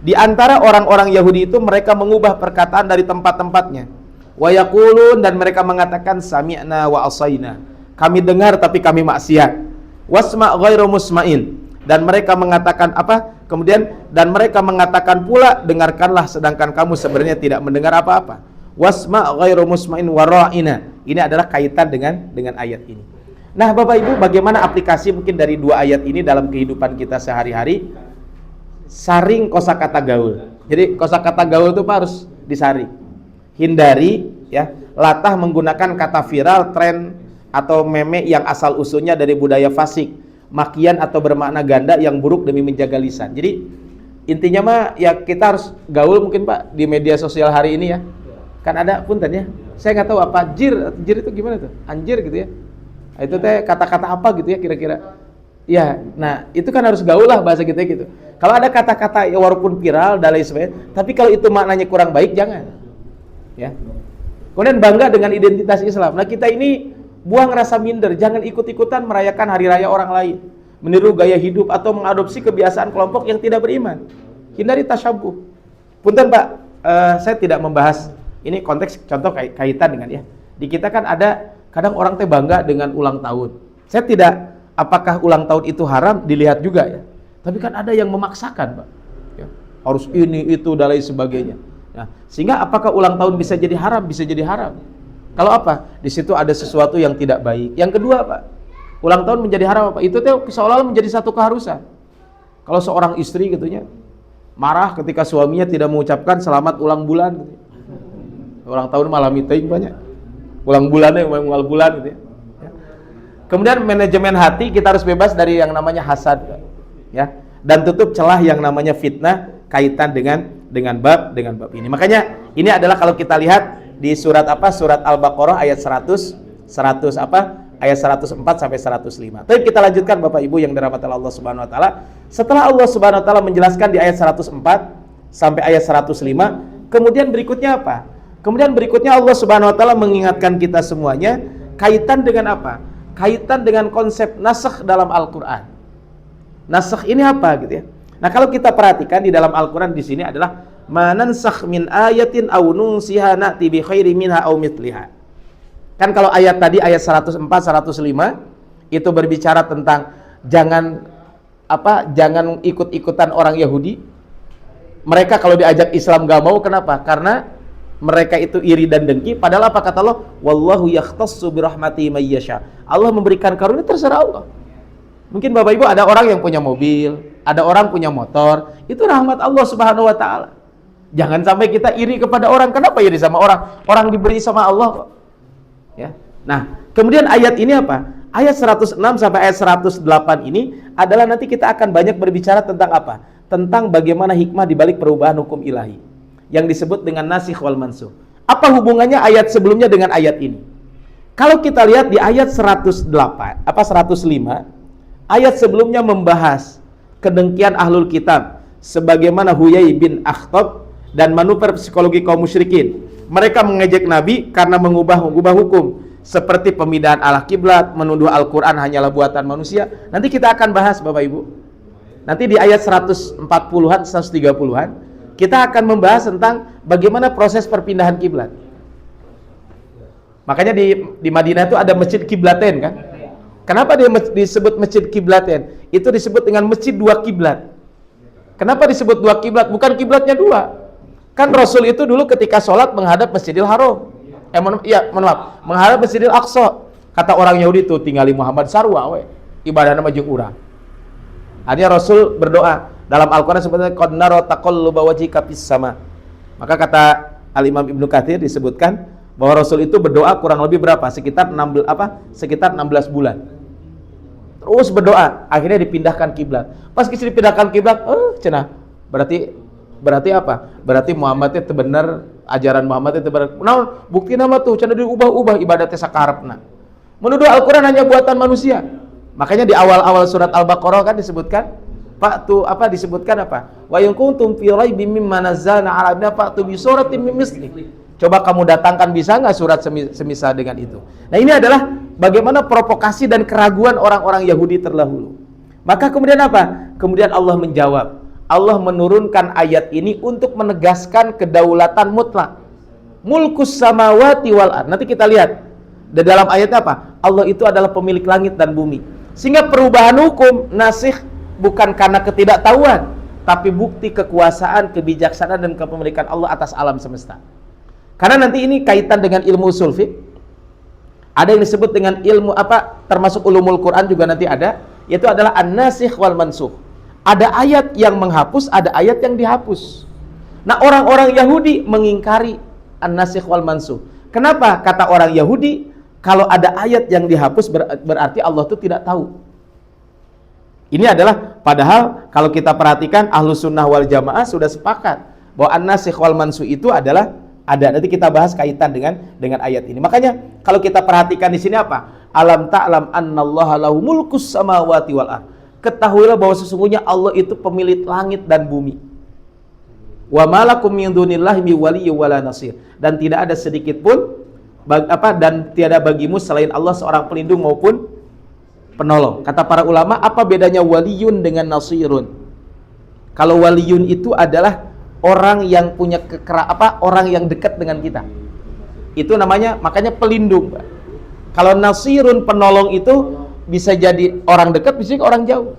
Di antara orang-orang Yahudi itu mereka mengubah perkataan dari tempat-tempatnya. Wa yaqulun, dan mereka mengatakan sami'na wa asaina. kami dengar tapi kami maksiat. Wasma' ghairu musma'in, dan mereka mengatakan apa? Kemudian dan mereka mengatakan pula, dengarkanlah sedangkan kamu sebenarnya tidak mendengar apa-apa. Wasma' ghairu musma'in wara'ina. Ini adalah kaitan dengan ayat ini. Nah, Bapak Ibu, bagaimana aplikasi mungkin dari dua ayat ini dalam kehidupan kita sehari-hari? Saring kosakata gaul. Jadi kosakata gaul itu harus disaring. Hindari ya, latah menggunakan kata viral, tren atau meme yang asal usulnya dari budaya fasik, makian atau bermakna ganda yang buruk demi menjaga lisan. Jadi intinya mah ya kita harus gaul mungkin Pak di media sosial hari ini ya. Kan ada punten ya. Saya nggak tahu apa jir itu gimana tuh? Anjir gitu ya. Nah, itu teh kata-kata apa gitu ya kira-kira. Ya, nah itu kan harus gaul lah bahasa kita gitu. Kalau ada kata-kata ya, walaupun viral dan lain sebagainya, tapi kalau itu maknanya kurang baik jangan. Ya. Kemudian bangga dengan identitas Islam. Nah, kita ini buang rasa minder, jangan ikut-ikutan merayakan hari raya orang lain, meniru gaya hidup atau mengadopsi kebiasaan kelompok yang tidak beriman. Hindari tasyabuh. Punten Pak, saya tidak membahas ini konteks contoh kaitan dengan ya. Di kita kan ada kadang orang teh bangga dengan ulang tahun. Saya tidak apakah ulang tahun itu haram dilihat juga ya. Tapi kan ada yang memaksakan Pak. Ya, harus ini itu dan lain sebagainya. Nah, sehingga apakah ulang tahun bisa jadi haram? Bisa jadi haram. Kalau apa? Di situ ada sesuatu yang tidak baik. Yang kedua, Pak, ulang tahun menjadi haram apa? Itu tuh seolah-olah menjadi satu keharusan. Kalau seorang istri gitunya marah ketika suaminya tidak mengucapkan selamat ulang bulan gitu. Ulang tahun malah meeting banyak. Ulang bulannya ulang bulan gitu ya. Kemudian manajemen hati kita harus bebas dari yang namanya hasad, ya. Dan tutup celah yang namanya fitnah kaitan dengan bab ini. Makanya ini adalah kalau kita lihat di surat apa? Surat Al-Baqarah ayat 100 apa? Ayat 104 sampai 105. Tapi kita lanjutkan Bapak Ibu yang dirahmati Allah Subhanahu wa taala. Setelah Allah Subhanahu wa taala menjelaskan di ayat 104 sampai ayat 105, kemudian berikutnya apa? Kemudian berikutnya Allah Subhanahu wa taala mengingatkan kita semuanya kaitan dengan apa? Kaitan dengan konsep nasakh dalam Al-Qur'an. Nasakh ini apa gitu ya? Nah, kalau kita perhatikan di dalam Al-Qur'an di sini adalah manansakh min ayatin aw nunsiha na'ti bi khairi minha aw mithliha. Kan kalau ayat tadi ayat 104 105 itu berbicara tentang jangan ikut-ikutan orang Yahudi. Mereka kalau diajak Islam gak mau, kenapa? Karena mereka itu iri dan dengki. Padahal apa kata Allah? Wallahu yakhtassu birahmatihi may yasha. Allah memberikan karunia terserah Allah. Mungkin Bapak Ibu ada orang yang punya mobil, ada orang punya motor, itu rahmat Allah Subhanahu wa taala. Jangan sampai kita iri kepada orang. Kenapa iri sama orang? Orang diberi sama Allah kok. Ya. Nah, kemudian ayat ini apa? Ayat 106 sampai ayat 108 ini adalah nanti kita akan banyak berbicara tentang apa? Tentang bagaimana hikmah di balik perubahan hukum ilahi yang disebut dengan nasikh wal mansukh. Apa hubungannya ayat sebelumnya dengan ayat ini? Kalau kita lihat di ayat 105, ayat sebelumnya membahas kedengkian ahlul kitab sebagaimana Huyai bin Akhtab dan manuver psikologi kaum musyrikin. Mereka mengejek Nabi karena mengubah hukum seperti pemindahan arah kiblat, menuduh Al-Qur'an hanyalah buatan manusia. Nanti kita akan bahas Bapak Ibu. Nanti di ayat 140-an, 130-an kita akan membahas tentang bagaimana proses perpindahan kiblat. Makanya di Madinah itu ada masjid kiblaten kan? Kenapa dia disebut masjid kiblaten? Itu disebut dengan masjid dua kiblat. Kenapa disebut dua kiblat? Bukan kiblatnya dua. Kan Rasul itu dulu ketika sholat menghadap Masjidil Haram. Menghadap Masjidil Aqsa. Kata orang Yahudi itu tinggali Muhammad sarwa we. Ibadahna mah jeung urang. Artinya Rasul berdoa dalam Al-Qur'an sebetulnya qad nara taqalluba wajhika fis sama. Maka kata Al-Imam Ibnu Katsir disebutkan bahwa Rasul itu berdoa kurang lebih berapa? Sekitar 16 bulan. Terus berdoa, akhirnya dipindahkan kiblat. Pas dipindahkan kiblat, cenah. Berarti apa? Berarti Muhammad itu benar, ajaran Muhammad itu benar. Nah, bukti nama tuh cenah diubah-ubah ibadatnya sakarepna. Menuduh Al-Qur'an hanya buatan manusia. Makanya di awal-awal surat Al-Baqarah kan disebutkan disebutkan apa? Wa in kuntum fi raibim mimma nazzalna 'ala abdina fa'tu bi suratin min misli. Coba kamu datangkan, bisa nggak surat semisal dengan itu? Nah, ini adalah bagaimana provokasi dan keraguan orang-orang Yahudi terdahulu. Maka kemudian apa? Kemudian Allah menjawab. Allah menurunkan ayat ini untuk menegaskan kedaulatan mutlak. Mulkus samawati wal ard. Nanti kita lihat Dan dalam ayatnya apa? Allah itu adalah pemilik langit dan bumi. Sehingga perubahan hukum nasikh bukan karena ketidaktahuan, tapi bukti kekuasaan, kebijaksanaan dan kepemilikan Allah atas alam semesta. Karena nanti ini kaitan dengan ilmu usul fiqh. Ada yang disebut dengan ilmu apa? Termasuk ulumul Quran juga nanti ada, yaitu adalah an-nasikh wal mansukh. Ada ayat yang menghapus, ada ayat yang dihapus. Nah, orang-orang Yahudi mengingkari an-nasikh wal mansukh. Kenapa? Kata orang Yahudi, kalau ada ayat yang dihapus berarti Allah itu tidak tahu. Ini adalah, padahal kalau kita perhatikan Ahlus Sunnah wal Jamaah sudah sepakat bahwa an-nasikh wal mansukh itu adalah ada. Nanti kita bahas kaitan dengan ayat ini. Makanya kalau kita perhatikan di sini apa? Alam ta'lam annallaha lahu mulkus samawati wal ardh. Ketahuilah bahwa sesungguhnya Allah itu pemilik langit dan bumi. Wa malakum min dunillahi mi waliyyin wala nasir. Dan tidak ada sedikit pun dan tiada bagimu selain Allah seorang pelindung maupun penolong. Kata para ulama, apa bedanya waliyun dengan nasirun? Kalau waliyun itu adalah orang yang punya orang yang dekat dengan kita. Itu namanya, makanya pelindung. Kalau nasirun, penolong itu bisa jadi orang dekat, bisa jadi orang jauh.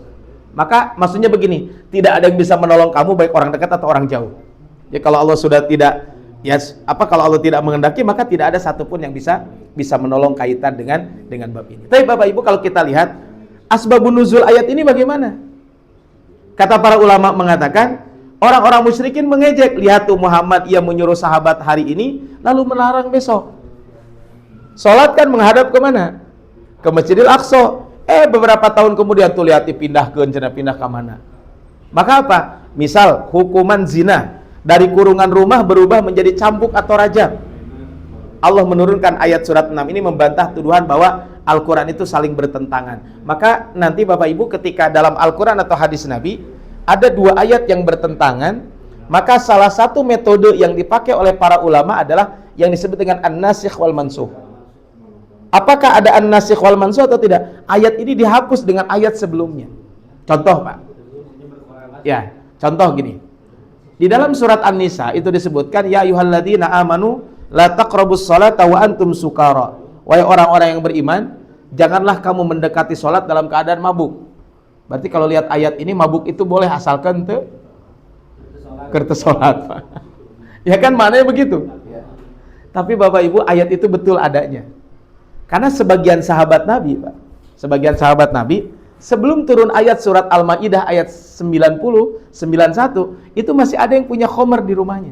Maka maksudnya begini, tidak ada yang bisa menolong kamu baik orang dekat atau orang jauh. Ya kalau Allah sudah tidak kalau Allah tidak menghendaki, maka tidak ada satupun yang bisa menolong kaitan dengan bab ini. Tapi Bapak Ibu, kalau kita lihat asbabun nuzul ayat ini bagaimana? Kata para ulama mengatakan, orang-orang musyrikin mengejek, lihat tuh Muhammad, ia menyuruh sahabat hari ini, lalu melarang besok. Sholat kan menghadap kemana? Ke Masjidil Aqsa. Beberapa tahun kemudian tuh lihat pindah ke mana? Maka apa? Misal hukuman zina dari kurungan rumah berubah menjadi cambuk atau rajam. Allah menurunkan ayat surat 6 ini membantah tuduhan bahwa Al-Quran itu saling bertentangan. Maka nanti Bapak Ibu ketika dalam Al-Quran atau hadis Nabi ada dua ayat yang bertentangan, maka salah satu metode yang dipakai oleh para ulama adalah yang disebut dengan an-nasikh wal mansukh. Apakah ada an-nasikh wal mansukh atau tidak? Ayat ini dihapus dengan ayat sebelumnya. Contoh Pak. Ya, contoh gini. Di dalam surat An-Nisa itu disebutkan, ya ayyuhalladzina amanu la taqrabus sholata wa antum sukara. Wahai orang-orang yang beriman, janganlah kamu mendekati sholat dalam keadaan mabuk. Berarti kalau lihat ayat ini, mabuk itu boleh asalkan kertas sholat, Pak. Ya kan maknanya begitu. Tapi Bapak Ibu, ayat itu betul adanya. Karena sebagian sahabat Nabi, Pak, sebelum turun ayat surat Al-Maidah ayat 90, 91, itu masih ada yang punya khomer di rumahnya.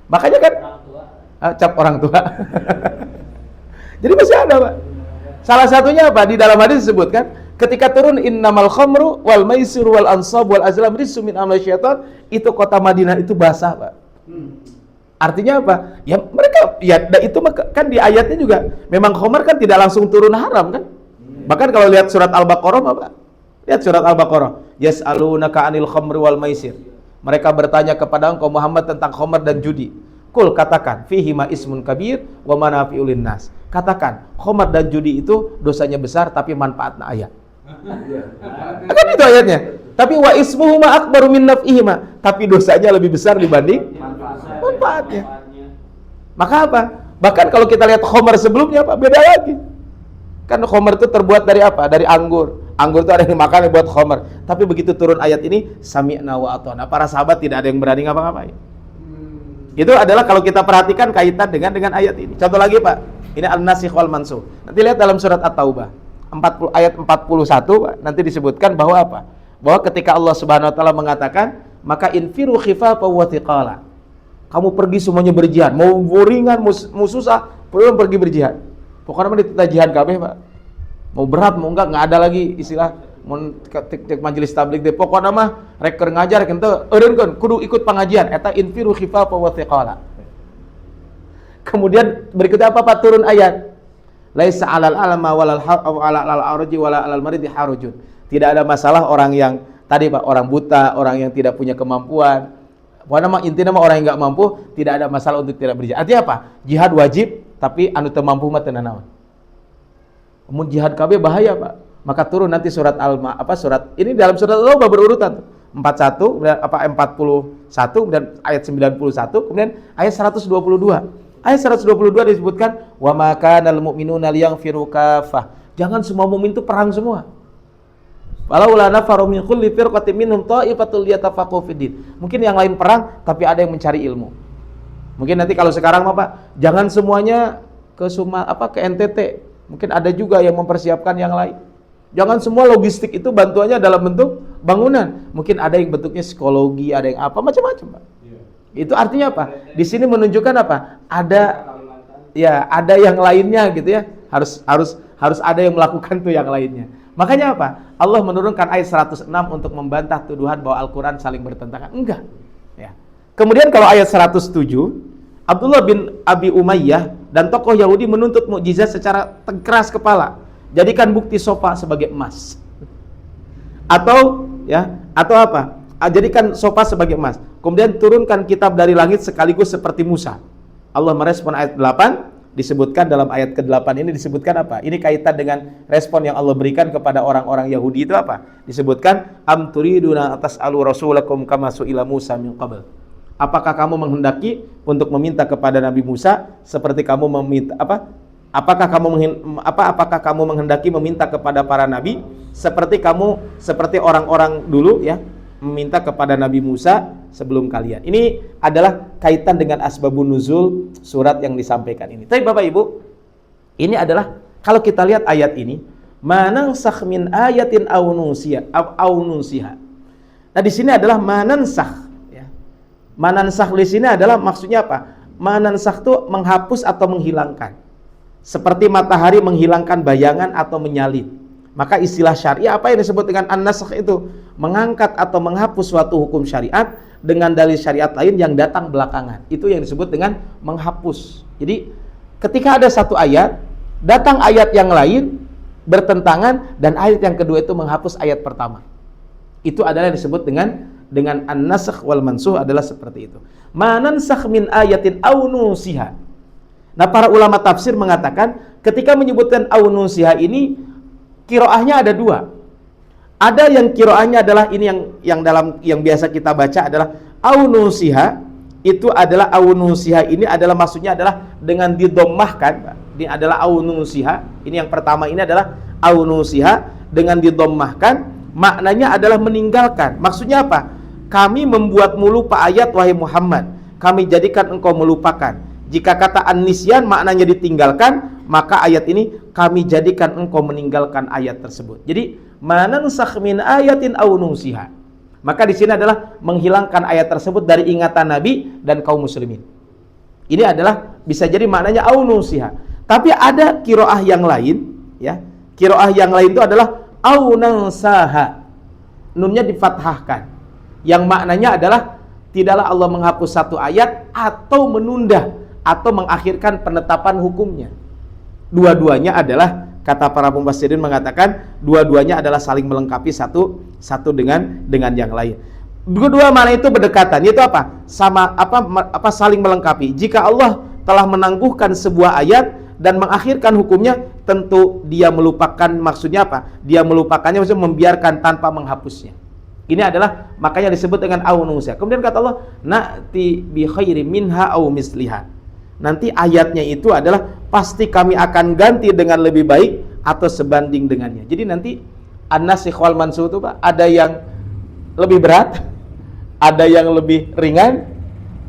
Makanya kan cap orang tua. Jadi masih ada, Pak. Salah satunya apa? Di dalam hadis disebutkan, ketika turun innamal khamru wal maisir wal ansab wal azlam rijsun min amali syaitan, itu kota Madinah itu basah, Pak. Artinya apa? Ya mereka itu kan di ayatnya juga memang khamar kan tidak langsung turun haram kan? Bahkan kalau lihat surat Al-Baqarah apa? Lihat surat Al-Baqarah. Yas'alunaka 'anil khamri wal maisir. Mereka bertanya kepada engkau Muhammad tentang khamar dan judi. Kul, katakan, fihi ma ismun kabir wa manafi'ul linnas. Katakan, khamar dan judi itu dosanya besar tapi manfaatnya ayat. Kan itu ayatnya. Tapi wa ismuhuma akbaru min naf'ihima. Tapi dosanya lebih besar dibanding manfaatnya. Maka apa? Bahkan kalau kita lihat khamar sebelumnya apa? Beda lagi. Kan khamar itu terbuat dari apa? Dari anggur. Anggur itu ada yang dimakan buat khamar. Tapi begitu turun ayat ini, sami'na wa ata'na. Para sahabat tidak ada yang berani ngapa-ngapain. Itu adalah kalau kita perhatikan kaitan dengan ayat ini. Contoh lagi Pak, ini an-nasikh wal mansukh. Nanti lihat dalam surat At-Taubah ayat 41 Pak, nanti disebutkan bahwa apa? Bahwa ketika Allah Subhanahu wa taala mengatakan, maka infiru khifafan wa thiqala. Kamu pergi semuanya berjihad, mau ringan, mau susah, pergi berjihad. Pokoknya mah ditita jihad kabeh, Pak. Mau berat, mau enggak ada lagi istilah mun majelis tabligh teh pokokna mah rek keur ngajar henteu eureunkeun kudu ikut pengajian eta infiru khifafan wa thiqala. Kemudian berikutnya apa Pak? Turun ayat. Laisa 'alal a'ma walal arji wala 'alal maridi harujun. Tidak ada masalah orang yang tadi Pak, orang buta, orang yang tidak punya kemampuan. Pokoknya intinya mah orang yang enggak mampu tidak ada masalah untuk tidak berjihad. Artinya apa? Jihad wajib tapi anu teu mampu mah teu naon. Mun jihad kabeh bahaya, Pak. Maka turun nanti surat surat ini dalam surat Al-Taubah berurutan 41 kemudian 41 dan ayat 91 kemudian ayat 122. Ayat 122 disebutkan wa ma kanal mu'minuna liyaghfiru kaffah. Jangan semua mukmin itu perang semua. Walaula nafaru min kulli firqatin minhum ta'ifatul liyatafaqahu fiddin. Mungkin yang lain perang tapi ada yang mencari ilmu. Mungkin nanti kalau sekarang Pak, jangan semuanya ke ke NTT. Mungkin ada juga yang mempersiapkan yang lain. Jangan semua logistik itu bantuannya dalam bentuk bangunan. Mungkin ada yang bentuknya psikologi, ada yang apa macam-macam, Pak. Itu artinya apa? Di sini menunjukkan apa? Ada yang lainnya gitu ya. Harus ada yang melakukan tuh yang lainnya. Makanya apa? Allah menurunkan ayat 106 untuk membantah tuduhan bahwa Al-Qur'an saling bertentangan. Enggak. Ya. Kemudian kalau ayat 107, Abdullah bin Abi Umayyah dan tokoh Yahudi menuntut mukjizat secara keras kepala. Jadikan bukti sofa sebagai emas. Atau apa? Jadikan sofa sebagai emas. Kemudian turunkan kitab dari langit sekaligus seperti Musa. Allah merespon ayat 8, disebutkan dalam ayat ke-8 ini disebutkan apa? Ini kaitan dengan respon yang Allah berikan kepada orang-orang Yahudi itu apa? Disebutkan am turiduna tas'alu rasulakum kama su'ila Musa min qabl. Apakah kamu menghendaki untuk meminta kepada Nabi Musa seperti kamu meminta apa? Apakah kamu menghendaki meminta kepada para nabi seperti orang-orang dulu ya, meminta kepada Nabi Musa sebelum kalian. Ini adalah kaitan dengan asbabun nuzul surat yang disampaikan ini. Tapi Bapak Ibu, ini adalah kalau kita lihat ayat ini, manansakh min ayatin aw nunsiha. Nah, di sini adalah manansakh ya. Manansakh di sini adalah maksudnya apa? Manansakh itu menghapus atau menghilangkan. Seperti matahari menghilangkan bayangan atau menyalin. Maka istilah syariah apa yang disebut dengan an-nasakh itu? Mengangkat atau menghapus suatu hukum syariat dengan dalil syariat lain yang datang belakangan. Itu yang disebut dengan menghapus. Jadi ketika ada satu ayat, datang ayat yang lain bertentangan dan ayat yang kedua itu menghapus ayat pertama. Itu adalah yang disebut dengan an-nasakh wal mansukh adalah seperti itu. Manansakh min ayatin aw nusiha. Nah, para ulama tafsir mengatakan ketika menyebutkan aw nusiha ini qiraahnya ada dua. Ada yang qiraahnya adalah ini yang biasa kita baca adalah aunusiha, itu adalah aunusiha ini adalah maksudnya adalah dengan didommahkan, Pak. Ini adalah aunusiha. Ini yang pertama ini adalah aunusiha dengan didommahkan, maknanya adalah meninggalkan. Maksudnya apa? Kami membuatmu lupa ayat wahai Muhammad. Kami jadikan engkau melupakan. Jika kata an-nisyan maknanya ditinggalkan, maka ayat ini kami jadikan engkau meninggalkan ayat tersebut. Jadi manansakh min ayatin aw nunsiha. Maka di sini adalah menghilangkan ayat tersebut dari ingatan Nabi dan kaum muslimin. Ini adalah bisa jadi maknanya aw nunsiha. Tapi ada qiraah yang lain, ya. Qiraah yang lain itu adalah aw nansaha. Nunnya difathahkan. Yang maknanya adalah tidaklah Allah menghapus satu ayat atau menunda atau mengakhirkan penetapan hukumnya. Dua-duanya adalah, kata para mufassirin mengatakan, dua-duanya adalah saling melengkapi satu dengan yang lain. Dua-dua mana itu berdekatan, yaitu apa? Saling melengkapi. Jika Allah telah menangguhkan sebuah ayat dan mengakhirkan hukumnya, tentu dia melupakan, maksudnya apa? Dia melupakannya, maksudnya membiarkan tanpa menghapusnya. Ini adalah makanya disebut dengan aunusia. Kemudian kata Allah, na'ti bi khairi minha aw misliha. Nanti ayatnya itu adalah pasti kami akan ganti dengan lebih baik atau sebanding dengannya. Jadi nanti an-nasikh wal mansukh itu Pak, ada yang lebih berat, ada yang lebih ringan,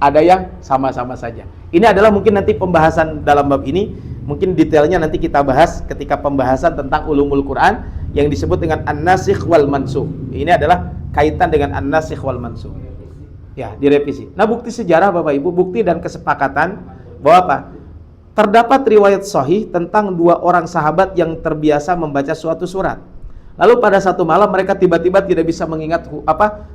ada yang sama-sama saja. Ini adalah mungkin nanti pembahasan dalam bab ini, mungkin detailnya nanti kita bahas ketika pembahasan tentang ulumul Quran yang disebut dengan an-nasikh wal mansukh. Ini adalah kaitan dengan an-nasikh wal mansukh. Ya, direvisi. Nah, bukti sejarah Bapak Ibu, bukti dan kesepakatan bahwa apa? Terdapat riwayat sahih tentang dua orang sahabat yang terbiasa membaca suatu surat. Lalu pada satu malam mereka tiba-tiba tidak bisa mengingat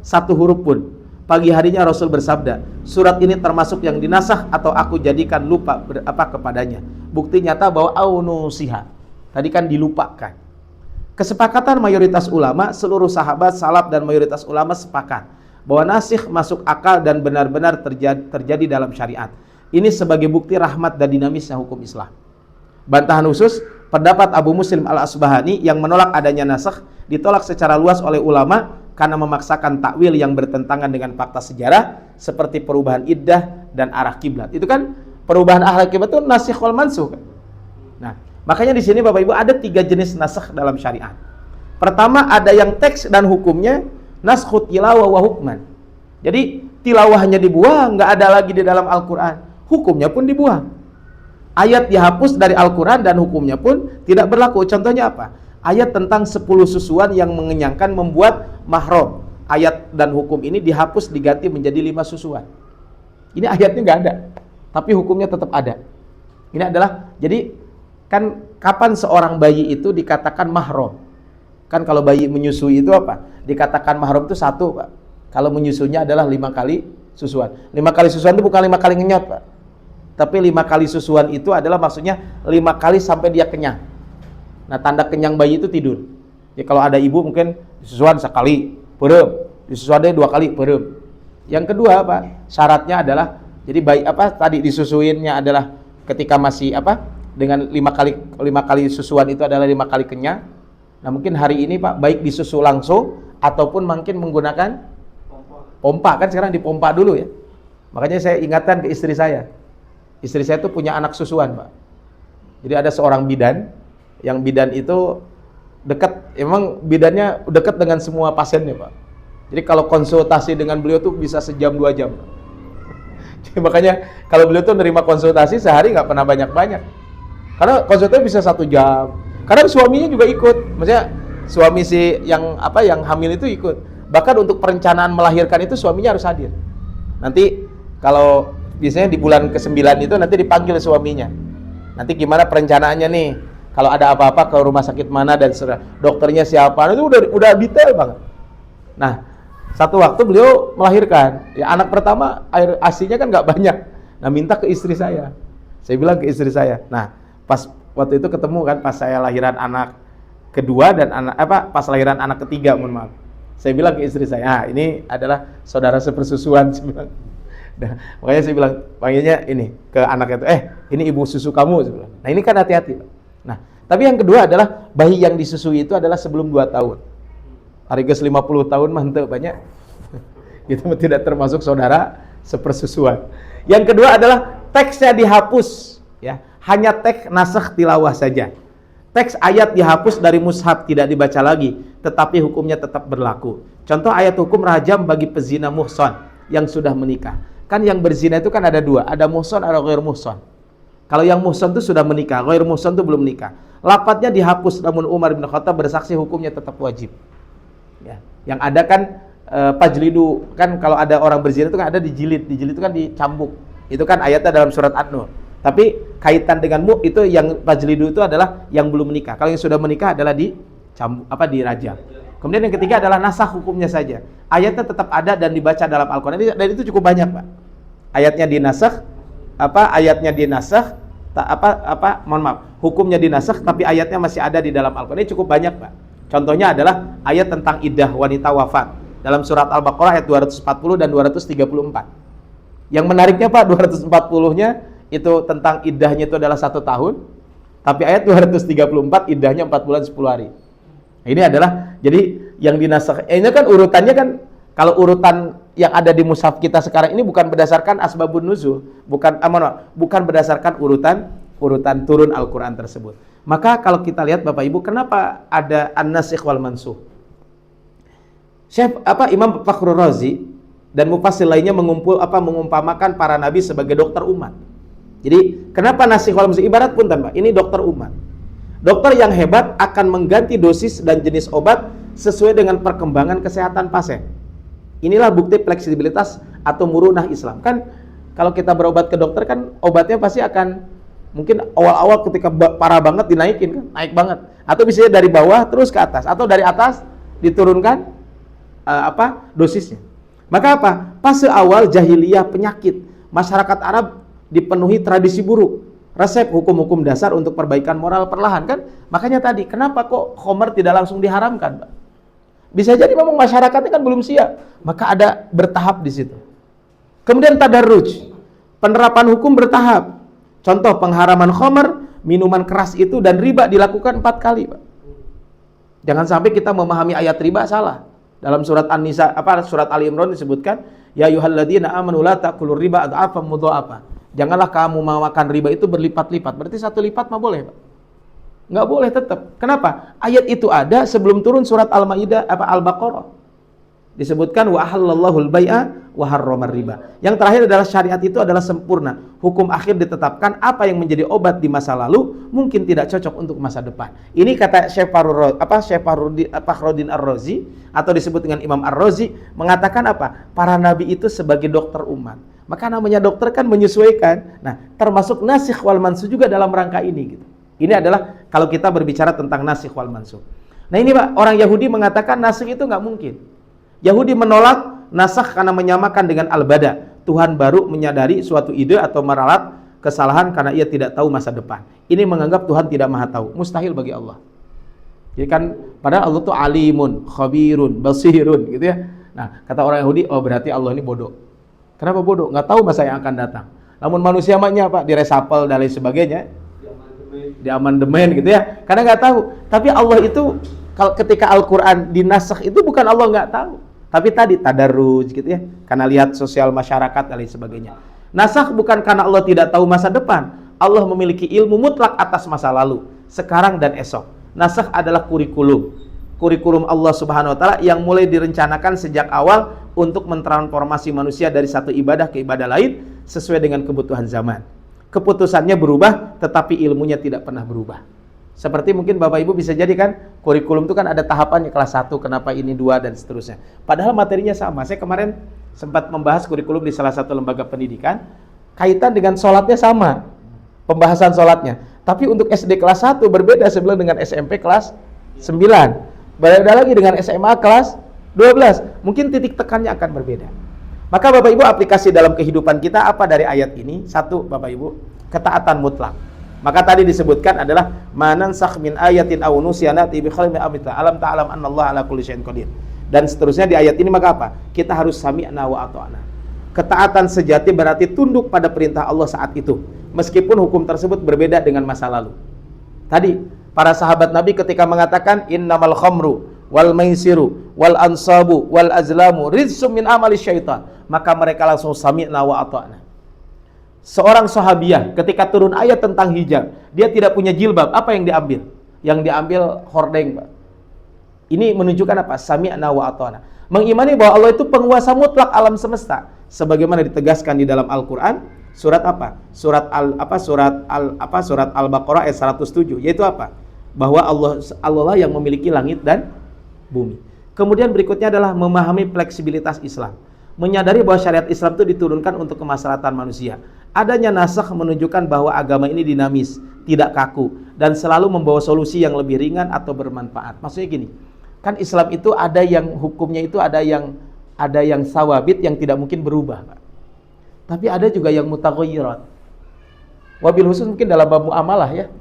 satu huruf pun. Pagi harinya Rasul bersabda, surat ini termasuk yang dinasakh atau aku jadikan lupa kepadanya. Bukti nyata bahwa aunusiha. Tadi kan dilupakan. Kesepakatan mayoritas ulama, seluruh sahabat, salaf dan mayoritas ulama sepakat bahwa nasikh masuk akal dan benar-benar terjadi dalam syariat. Ini sebagai bukti rahmat dan dinamisnya hukum Islam. Bantahan khusus, pendapat Abu Muslim al-Asbahani yang menolak adanya nasakh ditolak secara luas oleh ulama karena memaksakan takwil yang bertentangan dengan fakta sejarah seperti perubahan iddah dan arah kiblat. Itu kan perubahan ahli kiamat itu nasikh wal mansukh. Nah, makanya di sini Bapak Ibu ada 3 jenis nasakh dalam syariat. Pertama, ada yang teks dan hukumnya naskhu tilawah wa hukman. Jadi tilawahnya dibuang, nggak ada lagi di dalam Al-Quran. Hukumnya pun dibuang. Ayat dihapus dari Al-Quran dan hukumnya pun tidak berlaku. Contohnya apa? Ayat tentang 10 susuan yang mengenyangkan membuat mahram. Ayat dan hukum ini dihapus diganti menjadi 5 susuan. Ini ayatnya nggak ada, tapi hukumnya tetap ada. Ini adalah, jadi kan kapan seorang bayi itu dikatakan mahram? Kan kalau bayi menyusui itu apa? Dikatakan mahram itu 1, Pak. Kalau menyusunya adalah 5 kali susuan. 5 kali susuan itu bukan 5 kali ngenyot, Pak. Tapi 5 kali susuan itu adalah maksudnya 5 kali sampai dia kenyang. Nah, tanda kenyang bayi itu tidur. Ya kalau ada ibu mungkin susuan sekali, perem. Disusuannya 2 kali, perem. Yang kedua, Pak, syaratnya adalah jadi bayi tadi disusuinnya adalah ketika masih dengan 5 kali susuan itu adalah 5 kali kenyang. Nah, mungkin hari ini, Pak, baik disusu langsung ataupun mungkin menggunakan pompa. Kan sekarang dipompa dulu ya. Makanya saya ingatkan ke istri saya. Istri saya tuh punya anak susuan, Pak. Jadi ada seorang bidan, yang bidan itu dekat, emang bidannya dekat dengan semua pasiennya, Pak. Jadi kalau konsultasi dengan beliau tuh bisa sejam 2 jam. Jadi makanya kalau beliau tuh nerima konsultasi sehari nggak pernah banyak-banyak. Karena konsultasi bisa 1 jam. Karena suaminya juga ikut. Maksudnya suami si yang hamil itu ikut. Bahkan untuk perencanaan melahirkan itu suaminya harus hadir. Nanti kalau biasanya di bulan ke-9 itu nanti dipanggil suaminya. Nanti gimana perencanaannya nih? Kalau ada apa-apa ke rumah sakit mana dan dokternya siapa? Itu udah detail banget. Nah, satu waktu beliau melahirkan. Ya anak pertama air ASI-nya kan nggak banyak. Nah, minta ke istri saya. Saya bilang ke istri saya. Nah, pas waktu itu ketemu kan pas saya lahiran anak kedua dan pas lahiran anak ketiga, mohon maaf. Saya bilang ke istri saya, ini adalah saudara sepersusuan. Saya bilang. Nah, makanya saya bilang, panggilnya ini ke anaknya itu, ini ibu susu kamu. Saya bilang. Nah, ini kan hati-hati. Nah, tapi yang kedua adalah bayi yang disusui itu adalah sebelum 2 tahun. Arigas 50 tahun mantep banyak. Itu tidak termasuk saudara sepersusuan. Yang kedua adalah teksnya dihapus, ya. Hanya teks nasakh tilawah saja. Teks ayat dihapus dari mushaf, tidak dibaca lagi, tetapi hukumnya tetap berlaku. Contoh ayat hukum rajam bagi pezina muhsan yang sudah menikah. Kan yang berzina itu kan ada 2, ada muhsan, ada ghair muhsan. Kalau yang muhsan itu sudah menikah, ghair muhsan itu belum menikah. Lafadznya dihapus, namun Umar bin Khattab bersaksi hukumnya tetap wajib. Ya. Yang ada kan pajlidu, kan kalau ada orang berzina itu kan ada dijilid itu kan dicambuk. Itu kan ayatnya dalam surat An-Nur. Tapi kaitan dengan itu yang pajlidu itu adalah yang belum menikah. Kalau yang sudah menikah adalah dirajam. Kemudian yang ketiga adalah nasakh hukumnya saja. Ayatnya tetap ada dan dibaca dalam Al-Qur'an. Dan itu cukup banyak, Pak. Ayatnya dinasakh, mohon maaf, hukumnya dinasakh tapi ayatnya masih ada di dalam Al-Qur'an. Ini cukup banyak, Pak. Contohnya adalah ayat tentang iddah wanita wafat dalam surat Al-Baqarah ayat 240 dan 234. Yang menariknya, Pak, 240-nya itu tentang iddahnya itu adalah 1 tahun, tapi ayat 234 iddahnya 4 bulan 10 hari. Ini adalah, jadi yang dinasakh, ini kan urutannya kan, kalau urutan yang ada di mushaf kita sekarang ini bukan berdasarkan asbabun nuzul, bukan berdasarkan urutan turun Al-Quran tersebut. Maka kalau kita lihat Bapak Ibu, kenapa ada an-nasikh wal mansukh? Imam Fakhrur Razi dan mufassir lainnya mengumpamakan para nabi sebagai dokter umat. Jadi, kenapa nasikh wal mansukh? Ibarat punten, Pak, ini dokter umat. Dokter yang hebat akan mengganti dosis dan jenis obat sesuai dengan perkembangan kesehatan pasien. Inilah bukti fleksibilitas atau murunah Islam. Kan kalau kita berobat ke dokter kan obatnya pasti akan mungkin awal-awal ketika parah banget dinaikin kan, naik banget. Atau bisa dari bawah terus ke atas, atau dari atas diturunkan dosisnya. Maka fase awal jahiliyah penyakit, masyarakat Arab dipenuhi tradisi buruk, resep hukum-hukum dasar untuk perbaikan moral perlahan kan. Makanya tadi kenapa kok khamar tidak langsung diharamkan, Pak? Bisa jadi memang masyarakatnya kan belum siap, maka ada bertahap di situ. Kemudian tadarruj, penerapan hukum bertahap. Contoh pengharaman khamar, minuman keras itu dan riba dilakukan 4 kali, Pak. Jangan sampai kita memahami ayat riba salah. Dalam surat An-Nisa, surat Ali Imran disebutkan, ya ayyuhalladzina amanu la ta'kulur riba adhafan mudha'afa. Janganlah kamu makan riba itu berlipat-lipat. Berarti 1 lipat mah boleh, Pak? Nggak boleh tetap. Kenapa? Ayat itu ada sebelum turun surat Al-Maidah Al-Baqarah. Disebutkan wa ahallallahu al-bai'a wa harramar riba. Yang terakhir adalah syariat itu adalah sempurna. Hukum akhir ditetapkan, apa yang menjadi obat di masa lalu mungkin tidak cocok untuk masa depan. Ini kata Syekh Fakhruddin Ar-Razi atau disebut dengan Imam Ar-Razi mengatakan apa? Para nabi itu sebagai dokter umat. Maka namanya dokter kan menyesuaikan. Nah, termasuk nasikh wal mansukh juga dalam rangka ini gitu. Ini adalah kalau kita berbicara tentang nasikh wal mansukh. Nah, ini Pak, orang Yahudi mengatakan nasikh itu nggak mungkin. Yahudi menolak nasakh karena menyamakan dengan al-bada. Tuhan baru menyadari suatu ide atau meralat kesalahan karena ia tidak tahu masa depan. Ini menganggap Tuhan tidak maha tahu. Mustahil bagi Allah. Jadi kan padahal Allah itu alimun, khabirun, basirun gitu ya. Nah, kata orang Yahudi, oh berarti Allah ini bodoh. Kenapa bodoh? Nggak tahu masa yang akan datang. Namun manusia maknya Pak, diresapel dan lain sebagainya. Di amandemen gitu ya. Karena nggak tahu. Tapi Allah itu kalau ketika Al-Quran dinasakh itu bukan Allah nggak tahu. Tapi tadi tadarruj gitu ya, karena lihat sosial masyarakat dan lain sebagainya. Nasakh bukan karena Allah tidak tahu masa depan. Allah memiliki ilmu mutlak atas masa lalu, sekarang dan esok. Nasakh adalah kurikulum Allah Subhanahu wa taala yang mulai direncanakan sejak awal untuk mentransformasi manusia dari satu ibadah ke ibadah lain sesuai dengan kebutuhan zaman. Keputusannya berubah, tetapi ilmunya tidak pernah berubah. Seperti mungkin Bapak Ibu bisa jadi kan, kurikulum itu kan ada tahapannya, kelas 1, kenapa ini 2, dan seterusnya. Padahal materinya sama. Saya kemarin sempat membahas kurikulum di salah satu lembaga pendidikan, kaitan dengan sholatnya sama, pembahasan sholatnya. Tapi untuk SD kelas 1 berbeda sebelum dengan SMP kelas 9. Berbeda lagi dengan SMA kelas 12. Mungkin titik tekannya akan berbeda. Maka Bapak Ibu, aplikasi dalam kehidupan kita apa dari ayat ini? 1, Bapak Ibu, ketaatan mutlak. Maka tadi disebutkan adalah manansakh min ayatin aw nusyanati bi khairin amita alam ta'lam annallaha ala kulli syai'in qadir. Dan seterusnya di ayat ini maka apa? Kita harus sami'na wa ata'na. Ketaatan sejati berarti tunduk pada perintah Allah saat itu, meskipun hukum tersebut berbeda dengan masa lalu. Tadi para sahabat Nabi ketika mengatakan innamal khamru wal maisiru wal ansabu wal azlamu rizqum min amali syaitan, maka mereka langsung sami'na wa ata'na. Seorang sahabiah ketika turun ayat tentang hijab, dia tidak punya jilbab, apa yang diambil? Yang diambil hordeng, Pak. Ini menunjukkan apa? Sami'na wa ata'na. Mengimani bahwa Allah itu penguasa mutlak alam semesta, sebagaimana ditegaskan di dalam Al-Qur'an, surat apa? Surat Al-Baqarah ayat 107, yaitu apa? Bahwa Allah lah yang memiliki langit dan bumi. Kemudian berikutnya adalah memahami fleksibilitas Islam. Menyadari bahwa syariat Islam itu diturunkan untuk kemaslahatan manusia. Adanya nasakh menunjukkan bahwa agama ini dinamis, tidak kaku, dan selalu membawa solusi yang lebih ringan atau bermanfaat. Maksudnya gini, kan Islam itu ada yang hukumnya itu ada yang sawabit yang tidak mungkin berubah, Pak. Tapi ada juga yang mutaghayyirat. Wabil khusus mungkin dalam bab muamalah ya.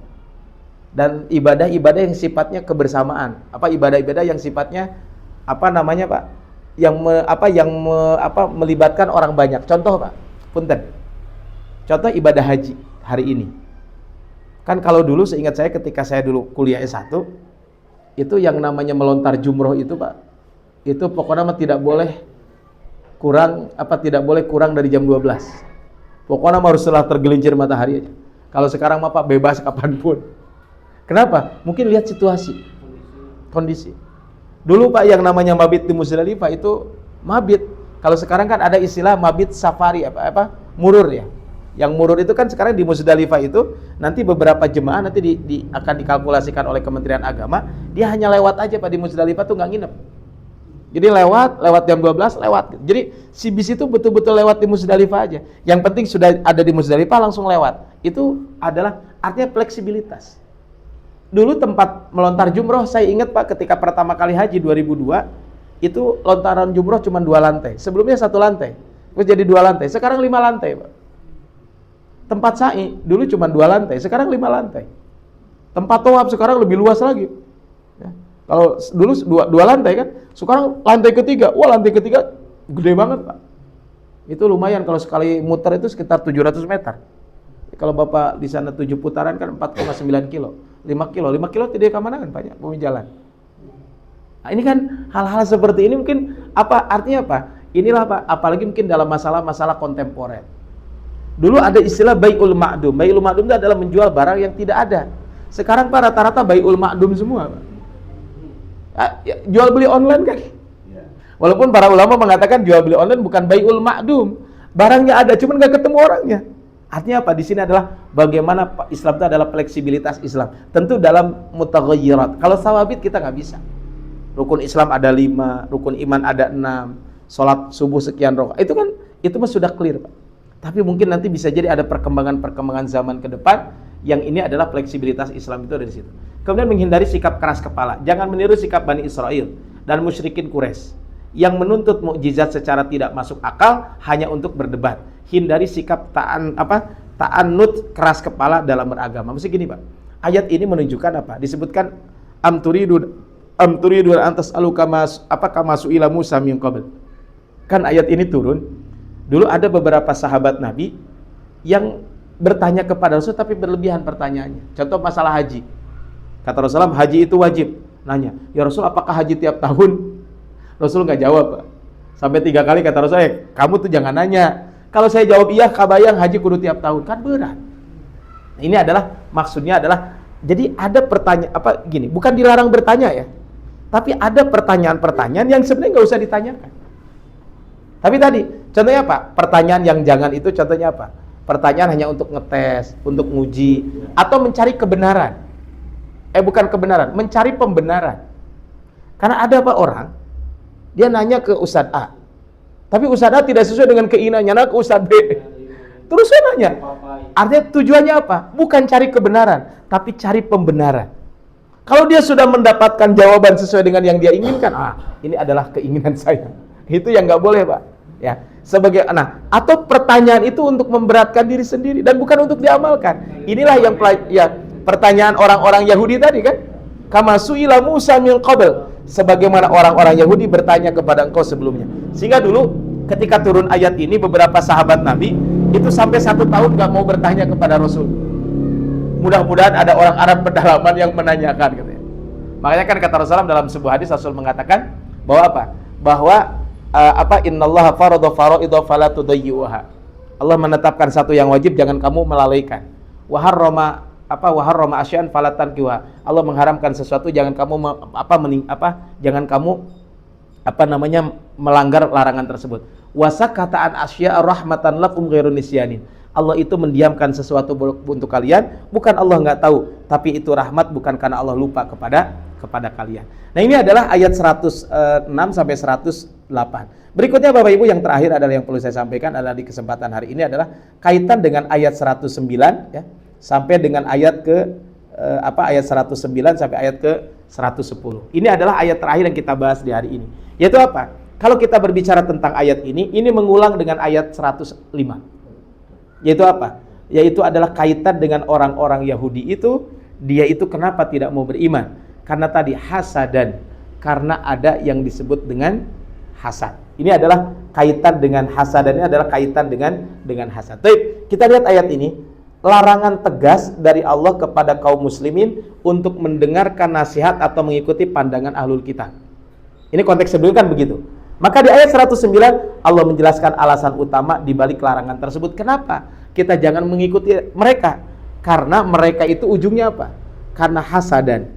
Dan ibadah-ibadah yang sifatnya kebersamaan. Apa ibadah-ibadah yang sifatnya apa namanya, Pak? Melibatkan orang banyak. Contoh, Pak. Punten. Contoh ibadah haji hari ini. Kan kalau dulu seingat saya ketika saya dulu kuliah S1, itu yang namanya melontar jumroh itu, Pak. Itu pokoknya tidak boleh kurang dari jam 12. Pokoknya harus setelah tergelincir matahari aja. Kalau sekarang mah Pak bebas kapanpun. Kenapa? Mungkin lihat situasi, kondisi. Dulu Pak yang namanya mabit di Musdalifah itu mabit. Kalau sekarang kan ada istilah mabit safari murur ya. Yang murur itu kan sekarang di Musdalifah itu nanti beberapa jemaah nanti akan dikalkulasikan oleh Kementerian Agama, dia hanya lewat aja Pak di Musdalifah tuh nggak nginep. Jadi lewat jam 12 lewat. Jadi si bis itu betul-betul lewat di Musdalifah aja. Yang penting sudah ada di Musdalifah langsung lewat. Itu adalah artinya fleksibilitas. Dulu tempat melontar jumroh saya ingat Pak ketika pertama kali haji 2002 itu lontaran jumroh cuma 2 lantai. Sebelumnya 1 lantai. Terus jadi 2 lantai. Sekarang 5 lantai Pak. Tempat sa'i dulu cuma 2 lantai, sekarang 5 lantai. Tempat tawaf sekarang lebih luas lagi. Ya. Kalau dulu 2 lantai kan, sekarang lantai ketiga. Wah, lantai ketiga gede banget, Pak. Itu lumayan kalau sekali muter itu sekitar 700 meter. Kalau Bapak di sana 7 putaran kan 4,9 kilo. 5 kilo tidak kemana kan banyak bumi jalan. Nah, ini kan hal-hal seperti ini mungkin artinya apa? Inilah Pak, apalagi mungkin dalam masalah-masalah kontemporer. Dulu ada istilah bai'ul ma'dum. Bai'ul ma'dum itu adalah menjual barang yang tidak ada. Sekarang Pak rata-rata bai'ul ma'dum semua, Pak. Jual beli online kan? Walaupun para ulama mengatakan jual beli online bukan bai'ul ma'dum. Barangnya ada, cuman nggak ketemu orangnya. Artinya apa? Di sini adalah bagaimana Islam itu adalah fleksibilitas Islam. Tentu dalam mutaghayyirat. Kalau sawabit kita nggak bisa. Rukun Islam ada 5, rukun iman ada 6, sholat subuh sekian rakaat. Itu mah sudah clear, Pak. Tapi mungkin nanti bisa jadi ada perkembangan zaman ke depan yang ini adalah fleksibilitas Islam itu ada di situ. Kemudian menghindari sikap keras kepala. Jangan meniru sikap Bani Israel dan musyrikin Quraisy yang menuntut mukjizat secara tidak masuk akal hanya untuk berdebat. Hindari sikap ta'annud keras kepala dalam beragama. Mesti gini, Pak. Ayat ini menunjukkan apa? Disebutkan am turidu antas kama su'ila Musa min qabl. Kan ayat ini turun. Dulu ada beberapa sahabat Nabi yang bertanya kepada Rasul tapi berlebihan pertanyaannya. Contoh masalah haji. Kata Rasulullah, haji itu wajib. Nanya, ya Rasul apakah haji tiap tahun? Rasul nggak jawab, Pak. Sampai 3 kali kata Rasul, kamu tuh jangan nanya. Kalau saya jawab iya, kabayang haji kudu tiap tahun. Kan berat. Nah, ini adalah, maksudnya adalah, jadi ada pertanyaan, gini, bukan dilarang bertanya ya. Tapi ada pertanyaan-pertanyaan yang sebenarnya nggak usah ditanyakan. Tapi tadi, contohnya apa? Pertanyaan yang jangan itu contohnya apa? Pertanyaan hanya untuk ngetes, untuk nguji, atau mencari kebenaran. Bukan kebenaran, mencari pembenaran. Karena ada apa orang, dia nanya ke Ustadz A, tapi Ustadz A tidak sesuai dengan keinginannya, nah ke Ustadz B. Terus saya nanya, artinya tujuannya apa? Bukan cari kebenaran, tapi cari pembenaran. Kalau dia sudah mendapatkan jawaban sesuai dengan yang dia inginkan, ini adalah keinginan saya. Itu yang nggak boleh, Pak. Ya, atau pertanyaan itu untuk memberatkan diri sendiri dan bukan untuk diamalkan. Inilah yang pertanyaan orang-orang Yahudi tadi kan? Kama su'ila Musa min qabl. Sebagaimana orang-orang Yahudi bertanya kepada engkau sebelumnya. Sehingga dulu ketika turun ayat ini beberapa sahabat Nabi itu sampai 1 tahun nggak mau bertanya kepada Rasul. Mudah-mudahan ada orang Arab pedalaman yang menanyakan katanya. Makanya kan kata Rasulullah dalam sebuah hadis Rasul mengatakan bahwa apa? Bahwa innallaha farada faraidha fala tudayyuha. Allah menetapkan satu yang wajib jangan kamu melalaikan. Wa harrama asyan fala tankiha. Allah mengharamkan sesuatu jangan kamu melanggar larangan tersebut. Wa sakata an asya rahmatan lakum ghairu nisyanin. Allah itu mendiamkan sesuatu untuk kalian, bukan Allah nggak tahu, tapi itu rahmat bukan karena Allah lupa kepada kalian. Nah, ini adalah ayat 106 sampai 108. Berikutnya Bapak Ibu yang terakhir adalah yang perlu saya sampaikan adalah di kesempatan hari ini adalah kaitan dengan ayat 109 ya, sampai dengan ayat ayat 109 sampai ayat ke 110. Ini adalah ayat terakhir yang kita bahas di hari ini. Yaitu apa? Kalau kita berbicara tentang ayat ini mengulang dengan ayat 105. Yaitu apa? Yaitu adalah kaitan dengan orang-orang Yahudi itu, dia itu kenapa tidak mau beriman? Karena tadi hasadan, karena ada yang disebut dengan hasad. Ini adalah kaitan dengan hasad, dan ini adalah kaitan dengan hasad. Baik, kita lihat ayat ini, larangan tegas dari Allah kepada kaum muslimin untuk mendengarkan nasihat atau mengikuti pandangan ahlul kitab. Ini konteks sebelumnya kan begitu. Maka di ayat 109 Allah menjelaskan alasan utama di balik larangan tersebut. Kenapa kita jangan mengikuti mereka? Karena mereka itu ujungnya apa? Karena hasadan.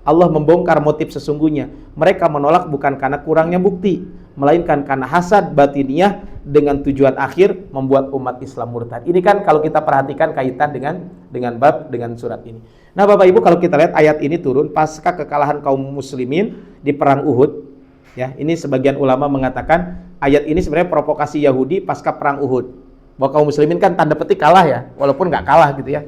Allah membongkar motif sesungguhnya. Mereka menolak bukan karena kurangnya bukti, melainkan karena hasad batiniah dengan tujuan akhir membuat umat Islam murtad. Ini kan kalau kita perhatikan kaitan dengan surat ini. Nah, Bapak Ibu, kalau kita lihat ayat ini turun pasca kekalahan kaum muslimin di perang Uhud. Ya, ini sebagian ulama mengatakan ayat ini sebenarnya provokasi Yahudi pasca perang Uhud. Bahwa kaum muslimin kan tanda petik kalah ya, walaupun nggak kalah gitu ya.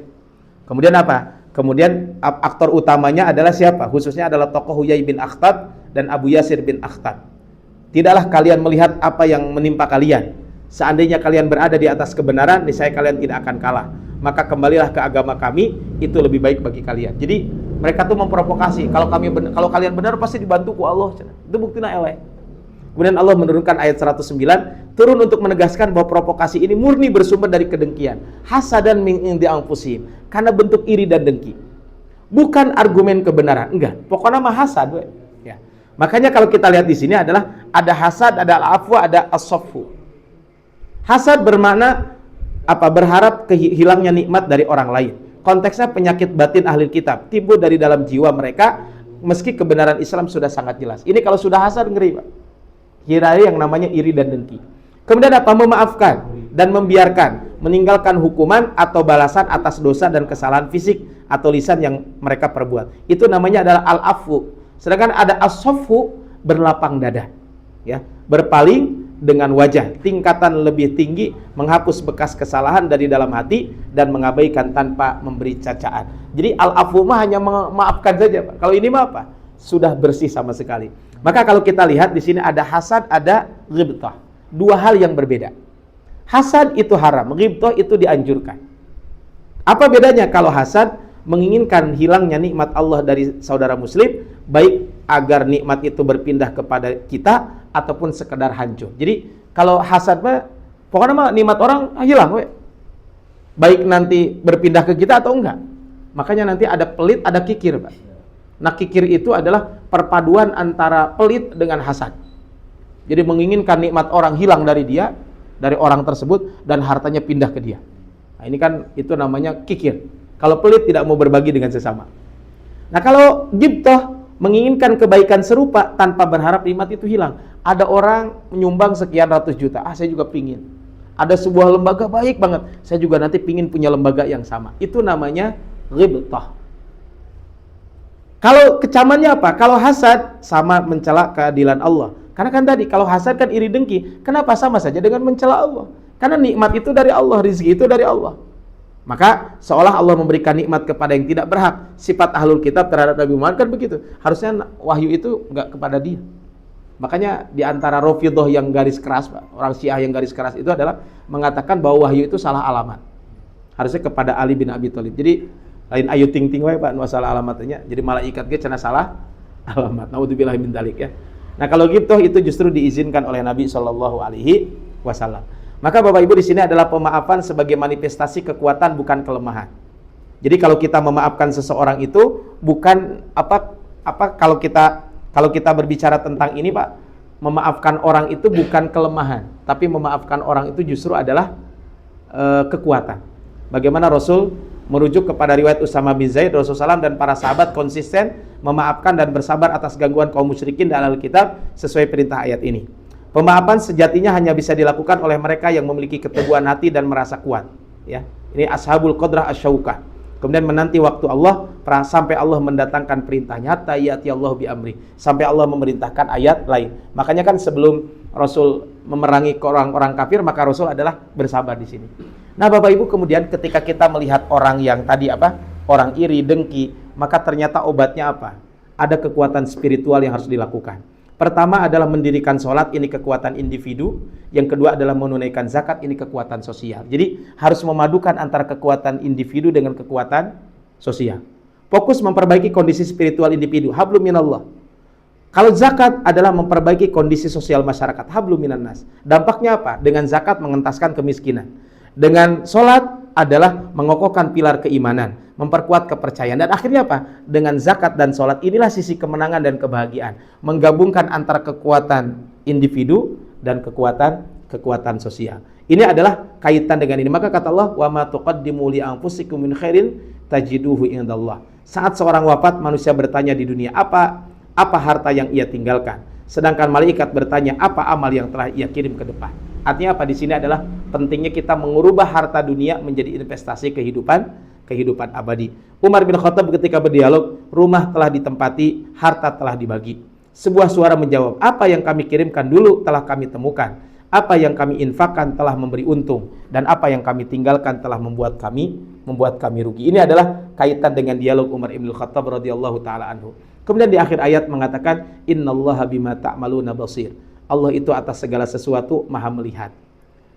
Kemudian apa? Kemudian aktor utamanya adalah siapa? Khususnya adalah tokoh Huyai bin Akhtab dan Abu Yasir bin Akhtab. Tidaklah kalian melihat apa yang menimpa kalian. Seandainya kalian berada di atas kebenaran, niscaya kalian tidak akan kalah. Maka kembalilah ke agama kami, itu lebih baik bagi kalian. Jadi mereka tuh memprovokasi, kalau kalian benar pasti dibantu ku Allah. Itu buktinya elek. Kemudian Allah menurunkan ayat 109 turun untuk menegaskan bahwa provokasi ini murni bersumber dari kedengkian, hasadan min indi anfusihim, karena bentuk iri dan dengki. Bukan argumen kebenaran, enggak. Pokoknya mah hasad, we. Ya. Makanya kalau kita lihat di sini adalah ada hasad, ada al-afwa, ada as-saffu. Hasad bermakna berharap hilangnya nikmat dari orang lain. Konteksnya penyakit batin ahli kitab timbul dari dalam jiwa mereka meski kebenaran Islam sudah sangat jelas. Ini kalau sudah hasad ngeri, Pak. Kira yang namanya iri dan dengki. Kemudian apa? Memaafkan dan membiarkan, meninggalkan hukuman atau balasan atas dosa dan kesalahan fisik atau lisan yang mereka perbuat. Itu namanya adalah al-afu. Sedangkan ada as-safhu, berlapang dada. Ya, berpaling dengan wajah, tingkatan lebih tinggi, menghapus bekas kesalahan dari dalam hati dan mengabaikan tanpa memberi cacaan. Jadi al-afu mah hanya memaafkan saja, Pak. Kalau ini mah apa? Sudah bersih sama sekali. Maka kalau kita lihat di sini ada hasad, ada ghibthah. Dua hal yang berbeda. Hasad itu haram, ghibthah itu dianjurkan. Apa bedanya? Kalau hasad menginginkan hilangnya nikmat Allah dari saudara muslim, baik agar nikmat itu berpindah kepada kita ataupun sekedar hancur. Jadi kalau hasad mah pokoknya mah nikmat orang hilang we. Baik nanti berpindah ke kita atau enggak. Makanya nanti ada pelit, ada kikir, Pak. Nah, kikir itu adalah perpaduan antara pelit dengan hasad. Jadi menginginkan nikmat orang hilang dari dia, dari orang tersebut, dan hartanya pindah ke dia. Nah, ini kan itu namanya kikir. Kalau pelit tidak mau berbagi dengan sesama. Nah, kalau ghibthah menginginkan kebaikan serupa tanpa berharap nikmat itu hilang. Ada orang menyumbang sekian ratus juta. Saya juga pingin. Ada sebuah lembaga baik banget. Saya juga nanti pingin punya lembaga yang sama. Itu namanya ghibthah. Kalau kecamannya apa? Kalau hasad sama mencela keadilan Allah. Karena kan tadi kalau hasad kan iri dengki. Kenapa sama saja dengan mencela Allah? Karena nikmat itu dari Allah, rezeki itu dari Allah. Maka seolah Allah memberikan nikmat kepada yang tidak berhak. Sifat ahlul kitab terhadap Nabi Muhammad kan begitu. Harusnya wahyu itu enggak kepada dia. Makanya di antara Rafidhah yang garis keras, Pak, orang Syiah yang garis keras itu adalah mengatakan bahwa wahyu itu salah alamat. Harusnya kepada Ali bin Abi Thalib. Jadi lain ayu ting ting wae, Pak, masalah alamatnya. Jadi malaikat ge cenah salah alamat. Naudzubillah min dzalik ya. Nah, kalau ghibthah itu justru diizinkan oleh Nabi sallallahu alaihi wasallam. Maka Bapak Ibu di sini adalah pemaafan sebagai manifestasi kekuatan bukan kelemahan. Jadi kalau kita memaafkan seseorang itu bukan kalau kita berbicara tentang ini, Pak, memaafkan orang itu bukan kelemahan, tapi memaafkan orang itu justru adalah kekuatan. Bagaimana Rasul merujuk kepada riwayat Usama bin Zaid, Rasulullah SAW dan para sahabat konsisten memaafkan dan bersabar atas gangguan kaum musyrikin dan ahlul kitab sesuai perintah ayat ini. Pemaafan sejatinya hanya bisa dilakukan oleh mereka yang memiliki keteguhan hati dan merasa kuat. Ya, ini ashabul qadrah asyaukah. Kemudian menanti waktu Allah sampai Allah mendatangkan perintahnya. Hatta ya'ti Allah bi amri. Sampai Allah memerintahkan ayat lain. Makanya kan sebelum Rasul memerangi orang-orang kafir, maka Rasul adalah bersabar di sini. Nah, Bapak Ibu, kemudian ketika kita melihat orang yang tadi orang iri, dengki, maka ternyata obatnya apa? Ada kekuatan spiritual yang harus dilakukan. Pertama adalah mendirikan sholat, ini kekuatan individu. Yang kedua adalah menunaikan zakat, ini kekuatan sosial. Jadi harus memadukan antara kekuatan individu dengan kekuatan sosial. Fokus memperbaiki kondisi spiritual individu, hablum minallah. Kalau zakat adalah memperbaiki kondisi sosial masyarakat, hablum minannas. Dampaknya apa? Dengan zakat mengentaskan kemiskinan. Dengan sholat adalah mengokohkan pilar keimanan, memperkuat kepercayaan, dan akhirnya apa? Dengan zakat dan sholat inilah sisi kemenangan dan kebahagiaan, menggabungkan antara kekuatan individu dan kekuatan sosial. Ini adalah kaitan dengan ini. Maka kata Allah, wa ma tuqaddimu li anfusikum min khairin tajiduhu indallah. Saat seorang wafat, manusia bertanya di dunia, apa harta yang ia tinggalkan? Sedangkan malaikat bertanya, apa amal yang telah ia kirim ke depan? Artinya apa? Di sini adalah pentingnya kita mengubah harta dunia menjadi investasi kehidupan abadi. Umar bin Khattab ketika berdialog, rumah telah ditempati, harta telah dibagi. Sebuah suara menjawab, apa yang kami kirimkan dulu telah kami temukan. Apa yang kami infakkan telah memberi untung, dan apa yang kami tinggalkan telah membuat kami rugi. Ini adalah kaitan dengan dialog Umar bin Khattab radhiyallahu taala anhu. Kemudian di akhir ayat mengatakan, innallaha bima ta'maluna basir. Allah itu atas segala sesuatu maha melihat.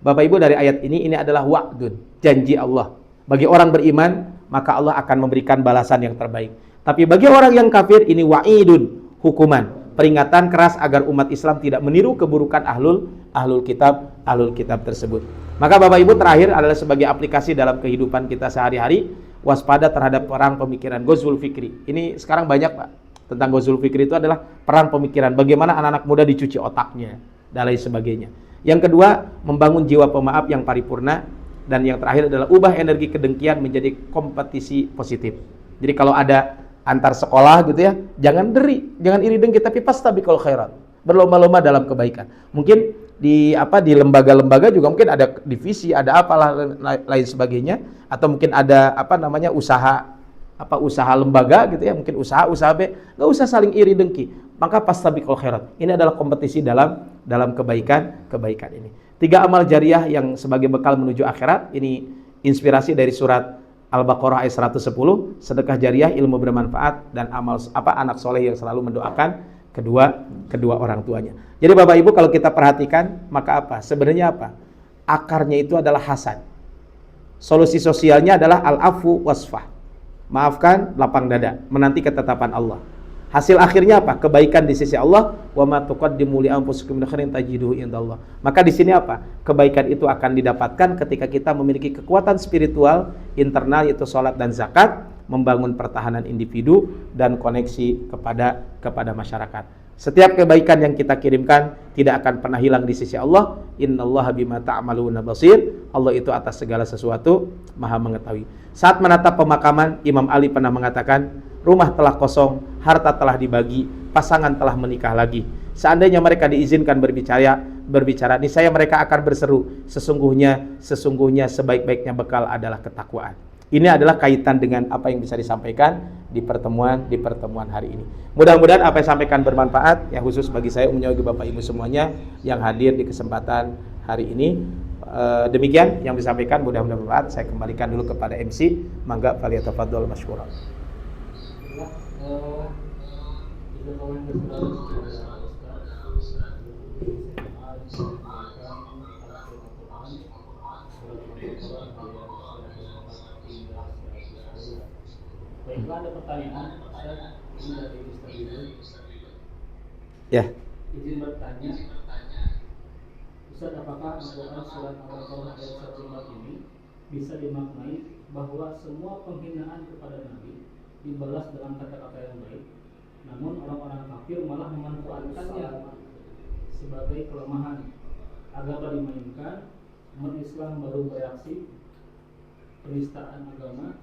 Bapak Ibu, dari ayat ini adalah wa'dun, janji Allah. Bagi orang beriman, maka Allah akan memberikan balasan yang terbaik. Tapi bagi orang yang kafir, ini wa'idun, hukuman, peringatan keras agar umat Islam tidak meniru keburukan ahlul kitab tersebut. Maka Bapak Ibu, terakhir adalah sebagai aplikasi dalam kehidupan kita sehari-hari, waspada terhadap perang pemikiran Ghazwul Fikri. Ini sekarang banyak, Pak, tentang Ghazwul Fikri itu adalah perang pemikiran, bagaimana anak-anak muda dicuci otaknya dan lain sebagainya. Yang kedua, membangun jiwa pemaaf yang paripurna. Dan yang terakhir adalah ubah energi kedengkian menjadi kompetisi positif. Jadi kalau ada antar sekolah gitu ya, jangan iri dengki, tapi fastabiqul khairat, berlomba-lomba dalam kebaikan. Mungkin di lembaga-lembaga juga mungkin ada divisi, ada apalah lain sebagainya, atau mungkin ada usaha lembaga gitu ya, mungkin usaha B, nggak usah saling iri dengki. Maka fastabiqul khairat. Ini adalah kompetisi dalam kebaikan ini. 3 amal jariah yang sebagai bekal menuju akhirat, ini inspirasi dari surat Al-Baqarah ayat 110, sedekah jariah, ilmu bermanfaat, dan anak soleh yang selalu mendoakan kedua orang tuanya. Jadi Bapak Ibu, kalau kita perhatikan, maka sebenarnya akarnya itu adalah hasad. Solusi sosialnya adalah al-afu wasfah, maafkan, lapang dada, menanti ketetapan Allah. Hasil akhirnya kebaikan di sisi Allah. Wa ma tuqaddimu li anfusikum min khairin tajiduhu indallah. Maka di sini kebaikan itu akan didapatkan ketika kita memiliki kekuatan spiritual internal, yaitu salat dan zakat, membangun pertahanan individu dan koneksi kepada masyarakat. Setiap kebaikan yang kita kirimkan tidak akan pernah hilang di sisi Allah. Innallaha bima ta'maluna basir. Allah itu atas segala sesuatu Maha mengetahui. Saat menatap pemakaman, Imam Ali pernah mengatakan, rumah telah kosong, harta telah dibagi, pasangan telah menikah lagi. Seandainya mereka diizinkan berbicara, niscaya mereka akan berseru, sesungguhnya sebaik-baiknya bekal adalah ketakwaan. Ini adalah kaitan dengan apa yang bisa disampaikan di pertemuan hari ini. Mudah-mudahan apa yang disampaikan bermanfaat, ya khusus bagi saya, umumnya bagi Bapak Ibu semuanya yang hadir di kesempatan hari ini. Demikian yang disampaikan, mudah-mudahan bermanfaat. Saya kembalikan dulu kepada MC. Mangga falyatafaddal masykuran. Baiklah, ada pertanyaan ini dari Ustaz. Ya. Izin bertanya, Ustaz, apakah Al-Quran surat Al-Baqarah ayat 1 ini bisa dimaknai bahwa semua penghinaan kepada Nabi dibalas dengan kata-kata yang baik, namun orang-orang kafir malah memanfaatkannya sebagai kelemahan, agama dimainkan, umat Islam baru bereaksi, penistaan agama.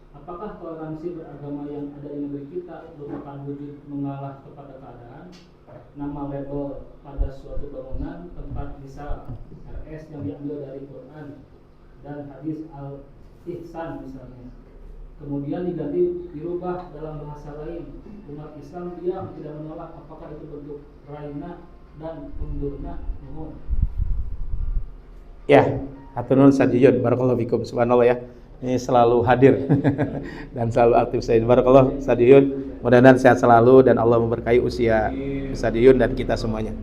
Apakah toleransi beragama yang ada di negeri kita merupakan wujud mengalah kepada keadaan? Nama label pada suatu bangunan, tempat misal RS yang diambil dari Quran dan hadis Al-Ihsan misalnya, kemudian diganti dirubah dalam bahasa lain. Umat Islam diam, tidak menolak. Apakah itu bentuk raina dan undurna? Ya, hatunun sadiyun, barakallahu fikum, subhanallah ya. Ini selalu hadir dan selalu aktif saya. Barakallah Sadiyun, mudah-mudahan sehat selalu dan Allah memberkahi usia Sadiyun dan kita semuanya.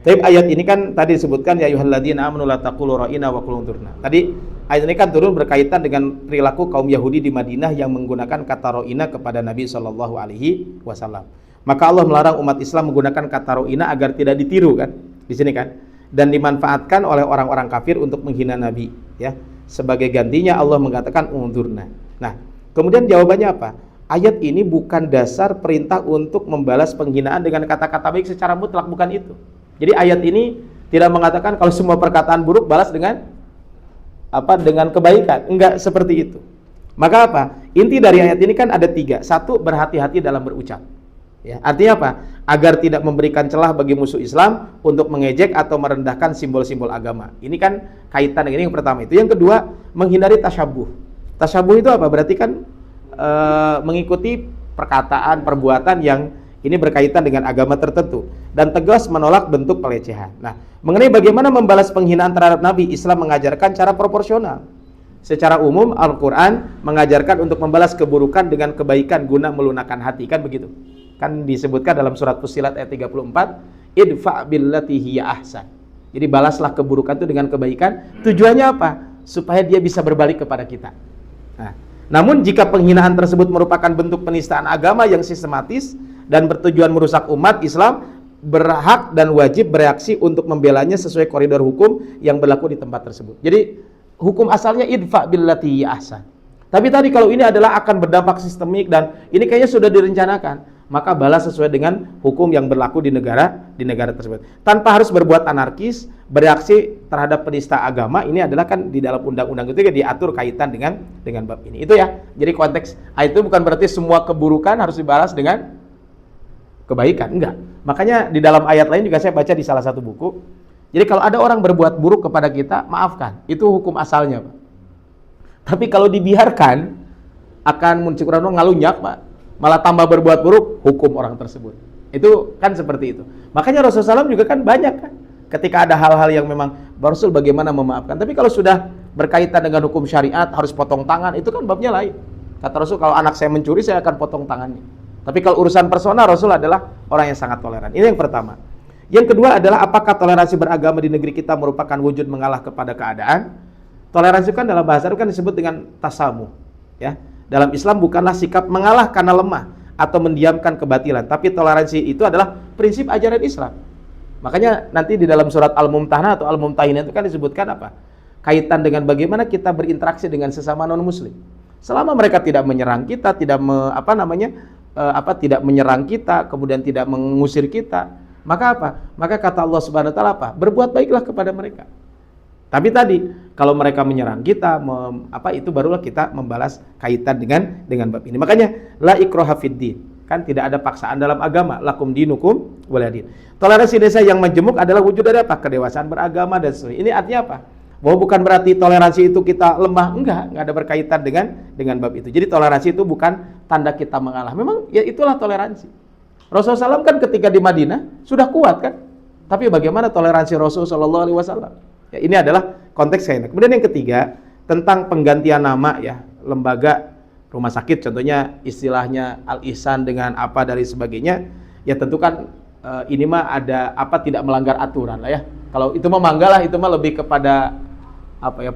Tapi ayat ini kan tadi disebutkan ya ayyuhalladzina amanu la taqulu ra'ina wa qulu unzurna. Tadi ayat ini kan turun berkaitan dengan perilaku kaum Yahudi di Madinah yang menggunakan kata ra'ina kepada Nabi sallallahu alaihi wasallam. Maka Allah melarang umat Islam menggunakan kata ra'ina agar tidak ditiru kan di sini kan, dan dimanfaatkan oleh orang-orang kafir untuk menghina Nabi ya. Sebagai gantinya Allah mengatakan unzurna. Nah, kemudian jawabannya apa? Ayat ini bukan dasar perintah untuk membalas penghinaan dengan kata-kata baik secara mutlak, bukan itu. Jadi ayat ini tidak mengatakan kalau semua perkataan buruk balas dengan kebaikan. Enggak seperti itu. Maka inti dari ayat ini kan ada 3. 1, berhati-hati dalam berucap. Ya, artinya apa? Agar tidak memberikan celah bagi musuh Islam untuk mengejek atau merendahkan simbol-simbol agama. Ini kan kaitan dengan ini yang pertama itu. Yang kedua, menghindari tasyabuh. Tasyabuh itu apa? Berarti kan mengikuti perkataan, perbuatan yang ini berkaitan dengan agama tertentu dan tegas menolak bentuk pelecehan. Nah, mengenai bagaimana membalas penghinaan terhadap Nabi, Islam mengajarkan cara proporsional. Secara umum Al-Quran mengajarkan untuk membalas keburukan dengan kebaikan guna melunakkan hati, kan begitu? Kan disebutkan dalam surat Fussilat ayat 34, idfa' billati hiya ahsan. Jadi balaslah keburukan itu dengan kebaikan. Tujuannya apa? Supaya dia bisa berbalik kepada kita. Nah, namun jika penghinaan tersebut merupakan bentuk penistaan agama yang sistematis dan bertujuan merusak umat Islam, berhak dan wajib bereaksi untuk membelanya sesuai koridor hukum yang berlaku di tempat tersebut. Jadi hukum asalnya idfa' billati hiya ahsan. Tapi tadi kalau ini adalah akan berdampak sistemik dan ini kayaknya sudah direncanakan, maka balas sesuai dengan hukum yang berlaku di negara tersebut. Tanpa harus berbuat anarkis, bereaksi terhadap penista agama, ini adalah kan di dalam undang-undang itu diatur kaitan dengan bab ini. Itu ya. Jadi konteks ayat itu bukan berarti semua keburukan harus dibalas dengan kebaikan, enggak. Makanya di dalam ayat lain juga saya baca di salah satu buku. Jadi kalau ada orang berbuat buruk kepada kita, maafkan. Itu hukum asalnya, Pak. Tapi kalau dibiarkan akan muncul ngalunyak, Pak. Malah tambah berbuat buruk, hukum orang tersebut. Itu kan seperti itu. Makanya Rasulullah SAW juga kan banyak kan. Ketika ada hal-hal yang memang Rasul bagaimana memaafkan. Tapi kalau sudah berkaitan dengan hukum syariat, harus potong tangan, itu kan babnya lain. Kata Rasul, kalau anak saya mencuri, saya akan potong tangannya. Tapi kalau urusan personal, Rasul adalah orang yang sangat toleran. Ini yang pertama. Yang kedua adalah apakah toleransi beragama di negeri kita merupakan wujud mengalah kepada keadaan? Toleransi kan dalam bahasa Arab kan disebut dengan tasamuh. Ya. Dalam Islam bukanlah sikap mengalah karena lemah atau mendiamkan kebatilan. Tapi toleransi itu adalah prinsip ajaran Islam. Makanya nanti di dalam surat Al-Mumtahanah atau Al-Mumtahinah itu kan disebutkan apa? Kaitan dengan bagaimana kita berinteraksi dengan sesama non-muslim. Selama mereka tidak menyerang kita, tidak menyerang kita, kemudian tidak mengusir kita, maka apa? Maka kata Allah Subhanahu wa taala apa? Berbuat baiklah kepada mereka. Tapi tadi kalau mereka menyerang kita, itu barulah kita membalas kaitan dengan bab ini. Makanya la ikraha fiddin. Kan tidak ada paksaan dalam agama. Lakum dinukum waliyadin. Toleransi desa yang majemuk adalah wujud dari apa? Kedewasaan beragama dan sebagainya. Ini artinya apa? Bahwa bukan berarti toleransi itu kita lemah, enggak ada berkaitan dengan bab itu. Jadi toleransi itu bukan tanda kita mengalah. Memang ya itulah toleransi. Rasulullah SAW kan ketika di Madinah sudah kuat kan? Tapi bagaimana toleransi Rasulullah SAW? Ya, ini adalah konteks saya. Kemudian yang ketiga tentang penggantian nama ya lembaga rumah sakit, contohnya istilahnya Al-Ihsan dengan apa dari sebagainya, ya tentu kan ini mah ada tidak melanggar aturan lah ya. Kalau itu mah mangga lah, itu mah lebih kepada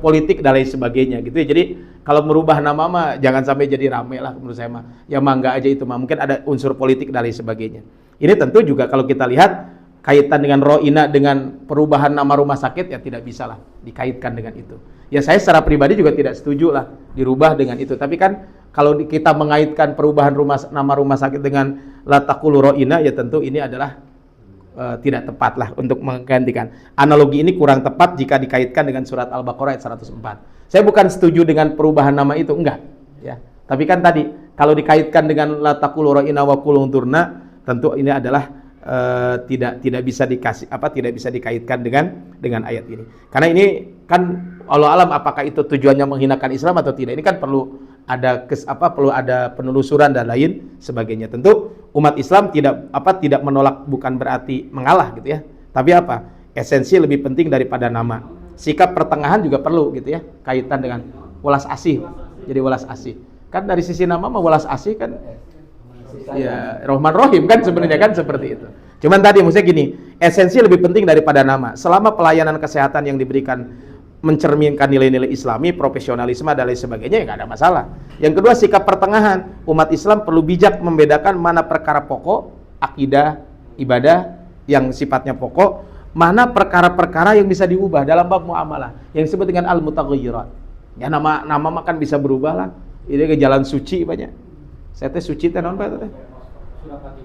politik dan lain sebagainya gitu ya. Jadi kalau merubah nama mah jangan sampai jadi rame lah menurut saya mah. Ya mangga aja itu mah, mungkin ada unsur politik dan lain sebagainya. Ini tentu juga kalau kita lihat kaitan dengan ro'ina dengan perubahan nama rumah sakit ya tidak bisa lah dikaitkan dengan itu. Ya saya secara pribadi juga tidak setuju lah dirubah dengan itu. Tapi kan kalau kita mengaitkan perubahan nama rumah sakit dengan la taqulu ro'ina, ya tentu ini adalah tidak tepat lah untuk menggantikan. Analogi ini kurang tepat jika dikaitkan dengan surat Al-Baqarah ayat 104. Saya bukan setuju dengan perubahan nama itu, enggak. Ya. Tapi kan tadi kalau dikaitkan dengan la taqulu ro'ina wa qulu unzurna, tentu ini adalah tidak bisa dikaitkan dengan ayat ini. Karena ini kan Allah alam apakah itu tujuannya menghinakan Islam atau tidak. Ini kan perlu ada penelusuran dan lain sebagainya. Tentu umat Islam tidak menolak, bukan berarti mengalah gitu ya. Tapi esensi lebih penting daripada nama. Sikap pertengahan juga perlu gitu ya, kaitan dengan welas asih. Jadi welas asih. Kan dari sisi nama mah welas asih kan ya Rahman Rahim kan sebenarnya kan seperti itu. Cuman tadi maksudnya gini, esensi lebih penting daripada nama. Selama pelayanan kesehatan yang diberikan mencerminkan nilai-nilai Islami, profesionalisme dan lain sebagainya, ya nggak ada masalah. Yang kedua, sikap pertengahan. Umat Islam perlu bijak membedakan mana perkara pokok, akidah, ibadah yang sifatnya pokok, mana perkara-perkara yang bisa diubah dalam bab muamalah yang disebut dengan al-mutaghayyirat. Ya nama kan bisa berubah lah. Ini ke jalan suci banyak. Saya teh suci teh naon Pak teh?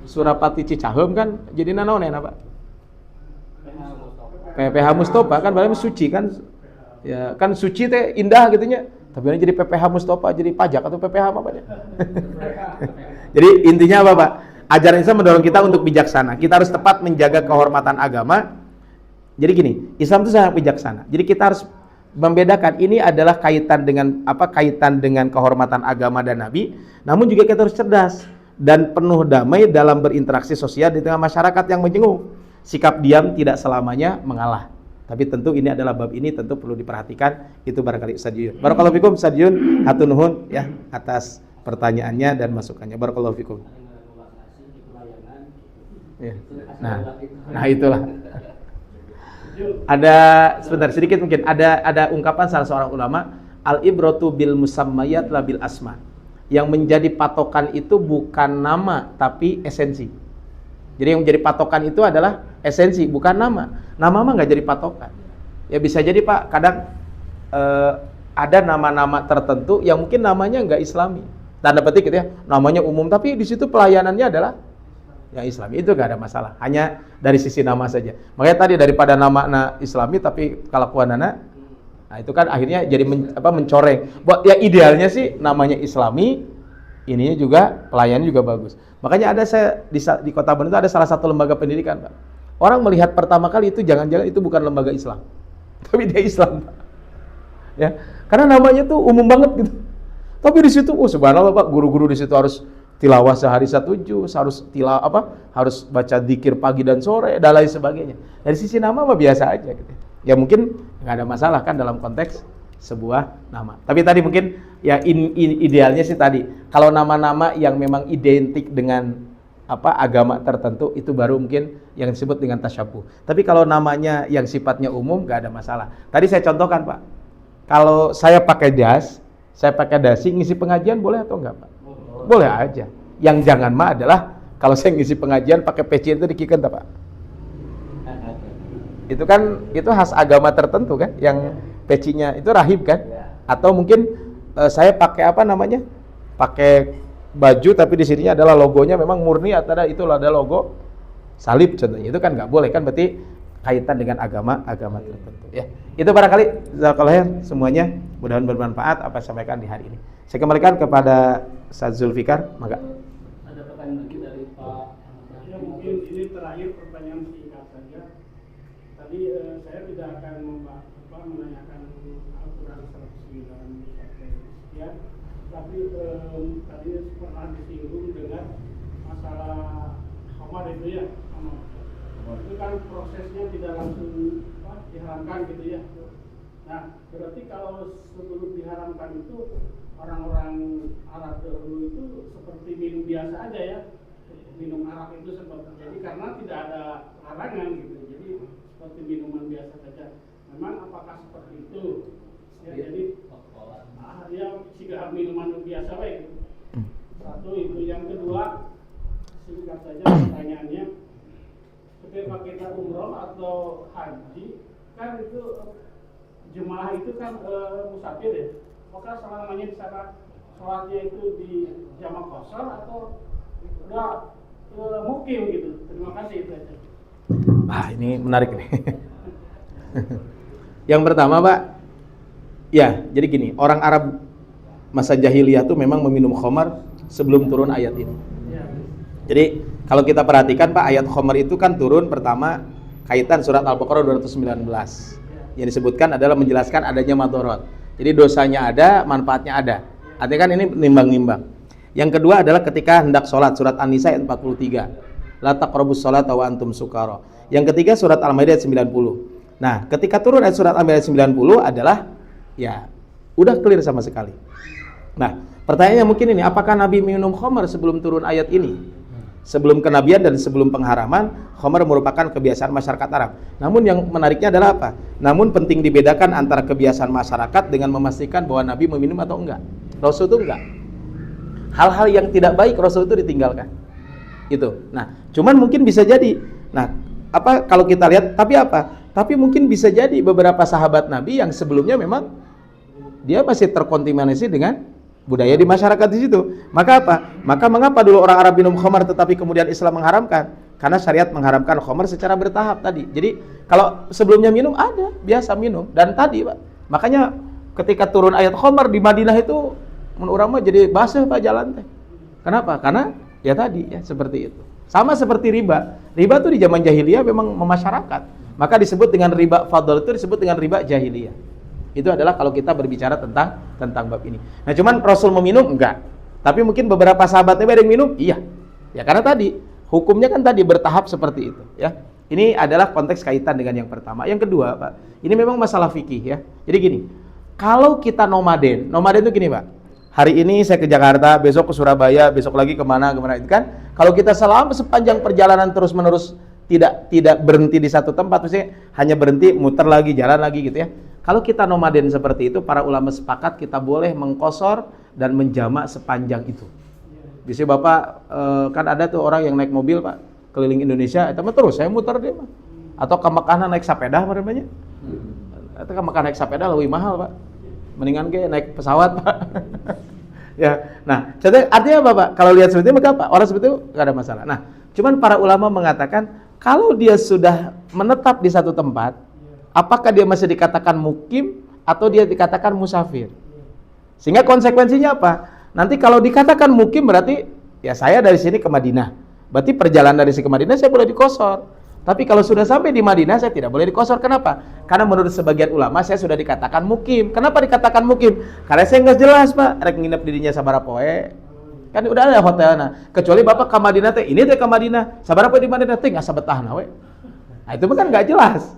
Surapati Cicaheum kan jadi naon ya Pak? PPH Mustofa kan berarti suci kan. Ya kan suci teh indah gitunya. Tapi ini jadi PPH Mustofa jadi pajak atau PPH apa Pak? Jadi intinya apa Pak? Ajaran Islam mendorong kita untuk bijaksana. Kita harus tepat menjaga kehormatan agama. Jadi gini, Islam itu sangat bijaksana. Jadi kita harus membedakan ini adalah kaitan dengan kehormatan agama dan nabi, namun juga kita harus cerdas dan penuh damai dalam berinteraksi sosial di tengah masyarakat yang menjenguk. Sikap diam tidak selamanya mengalah. Tapi tentu ini adalah bab ini tentu perlu diperhatikan. Itu barangkali Ustaz Yun. Barakallahu fikum Ustaz Yun, hatur nuhun ya atas pertanyaannya dan masukannya. Barakallahu fikum. Ya. Nah itulah. Ada sebentar sedikit mungkin ada ungkapan salah seorang ulama, al-ibratu bil musammayat la bil asma. Yang menjadi patokan itu bukan nama tapi esensi. Jadi yang menjadi patokan itu adalah esensi, bukan nama. Nama mah nggak jadi patokan. Ya bisa jadi Pak, kadang ada nama-nama tertentu yang mungkin namanya nggak Islami. Tanda petik gitu ya, namanya umum tapi di situ pelayanannya adalah yang Islami, itu gak ada masalah. Hanya dari sisi nama saja. Makanya tadi daripada nama Islami tapi kelakuanana, nah itu kan akhirnya jadi mencoreng. Ya idealnya sih namanya Islami, ininya juga pelayannya juga bagus. Makanya ada saya di Kota Bandung itu ada salah satu lembaga pendidikan, Pak. Orang melihat pertama kali itu jangan-jangan itu bukan lembaga Islam, tapi dia Islam, Pak. Ya, karena namanya tuh umum banget gitu. Tapi di situ, subhanallah Pak, guru-guru di situ harus tilawah sehari 1 juz, harus baca dzikir pagi dan sore, dan lain sebagainya. Dari sisi nama mah biasa aja gitu. Ya mungkin nggak ada masalah kan dalam konteks sebuah nama. Tapi tadi mungkin ya idealnya sih tadi, kalau nama-nama yang memang identik dengan agama tertentu itu baru mungkin yang disebut dengan tasyabuh. Tapi kalau namanya yang sifatnya umum nggak ada masalah. Tadi saya contohkan Pak, kalau saya pakai jas, saya pakai dasi ngisi pengajian boleh atau enggak Pak? Boleh aja. Yang jangan mah adalah kalau saya ngisi pengajian pakai peci itu dikikent Pak. Itu kan itu khas agama tertentu kan, yang pecinya itu rahib kan? Atau mungkin saya pakai pakai baju tapi di sininya adalah logonya memang murni atau ada logo salib contohnya. Itu kan nggak boleh kan, berarti kaitan dengan agama tertentu ya. Itu barangkali jazakallahu semuanya, mudah-mudahan bermanfaat apa yang saya sampaikan di hari ini. Saya kembalikan kepada Ustaz Zulfikar, maka ada pertanyaan lagi dari Pak. Ya, mungkin ini terakhir pertanyaan singkat saja. Tadi saya tidak akan menanyakan Al-Quran 109 ya, tapi tadi pernah disinggung dengan masalah khamar itu ya. Itu kan prosesnya tidak langsung diharamkan gitu ya. Nah, berarti kalau sebelum diharamkan itu orang-orang Arab dahulu itu seperti minum biasa aja ya, minum arak itu seperti, jadi karena tidak ada larangan gitu, jadi seperti minuman biasa saja. Memang apakah seperti itu? Ya, jadi ya jika minuman biasa baik gitu. Satu itu, yang kedua singkat saja pertanyaannya, ketika kita umroh atau haji kan itu jemaah itu kan musafir ya. Maka selamanya di sana sholatnya itu di jamak qashar atau udah mukim gitu. Terima kasih itu aja. Ini menarik nih. Yang pertama Pak, ya jadi gini, orang Arab masa jahiliyah tuh memang meminum khamar sebelum turun ayat ini. Jadi kalau kita perhatikan Pak, ayat khamar itu kan turun pertama kaitan surat Al-Baqarah 219. Yang disebutkan adalah menjelaskan adanya madharat. Jadi dosanya ada, manfaatnya ada. Artinya kan ini nimbang-nimbang. Yang kedua adalah ketika hendak sholat, surat An-Nisa ayat 43. La taqrabus sholata wa antum sukara. Yang ketiga surat Al-Maidah ayat 90. Nah, ketika turun ayat surat Al-Maidah ayat 90 adalah ya udah clear sama sekali. Nah, pertanyaannya mungkin ini, apakah Nabi minum khamar sebelum turun ayat ini? Sebelum kenabian dan sebelum pengharaman, khamar merupakan kebiasaan masyarakat Arab. Namun yang menariknya adalah apa? Namun penting dibedakan antara kebiasaan masyarakat dengan memastikan bahwa Nabi meminum atau enggak. Rasul itu enggak. Hal-hal yang tidak baik Rasul itu ditinggalkan. Itu. Nah, cuman mungkin bisa jadi. Nah, kalau kita lihat, tapi mungkin bisa jadi beberapa sahabat Nabi yang sebelumnya memang dia masih terkontaminasi dengan budaya di masyarakat di situ. Maka mengapa dulu orang Arab minum khamar tetapi kemudian Islam mengharamkan? Karena syariat mengharamkan khamar secara bertahap tadi. Jadi kalau sebelumnya minum ada, biasa minum. Dan tadi Pak, makanya ketika turun ayat khamar di Madinah itu menurut orang jadi basah Pak jalan teh. Kenapa? Karena ya tadi ya seperti itu. Sama seperti riba. Riba itu di zaman jahiliyah memang memasyarakat. Maka disebut dengan riba fadl, itu disebut dengan riba jahiliyah. Itu adalah kalau kita berbicara tentang bab ini. Nah, cuman Rasul meminum enggak. Tapi mungkin beberapa sahabatnya ada yang minum, iya. Ya karena tadi hukumnya kan tadi bertahap seperti itu, ya. Ini adalah konteks kaitan dengan yang pertama. Yang kedua, Pak, ini memang masalah fikih ya. Jadi gini, kalau kita nomaden itu gini, Pak. Hari ini saya ke Jakarta, besok ke Surabaya, besok lagi kemana itu kan. Kalau kita selama sepanjang perjalanan terus-menerus tidak berhenti di satu tempat, misalnya hanya berhenti muter lagi, jalan lagi gitu ya. Kalau kita nomaden seperti itu, para ulama sepakat kita boleh mengqashar dan menjamak sepanjang itu. Biasanya Bapak kan ada tuh orang yang naik mobil Pak keliling Indonesia, itu mah terus saya muter dia Pak. Atau ke Mekah naik sepeda namanya. Atau ke Mekah naik sepeda lebih mahal Pak. Mendingan ke naik pesawat Pak. Ya. Nah, artinya apa Pak? Kalau lihat seperti itu maka apa? Orang seperti itu enggak ada masalah. Nah, Cuman para ulama mengatakan kalau dia sudah menetap di satu tempat, apakah dia masih dikatakan mukim atau dia dikatakan musafir? Sehingga konsekuensinya apa? Nanti kalau dikatakan mukim berarti ya saya dari sini ke Madinah. Berarti perjalanan dari sini ke Madinah saya boleh dikosor. Tapi kalau sudah sampai di Madinah saya tidak boleh dikosor. Kenapa? Karena menurut sebagian ulama saya sudah dikatakan mukim. Kenapa dikatakan mukim? Karena saya nggak jelas, Pak. Rek nginep dirinya sabaraha poe. Kan udah ada hotelnya. Kecuali Bapak ke Madinah teh, ini teh ke Madinah. Sabaraha poe di Madinah teh nggak sabetahna we. Nah, itu kan nggak jelas.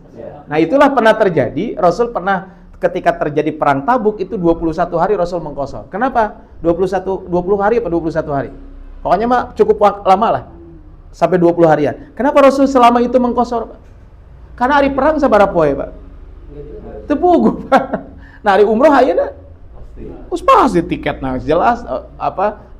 Nah, itulah pernah terjadi. Rasul pernah ketika terjadi perang Tabuk itu 21 hari Rasul mengkosor. Kenapa? 20 hari apa 21 hari? Pokoknya mah cukup lama lah. Sampai 20 harian. Kenapa Rasul selama itu mengkosor, Pak? Karena hari perang sabaraha poe, Pak? Teu puguh, Pak. Nah, hari umroh ayeuna pasti tiketna jelas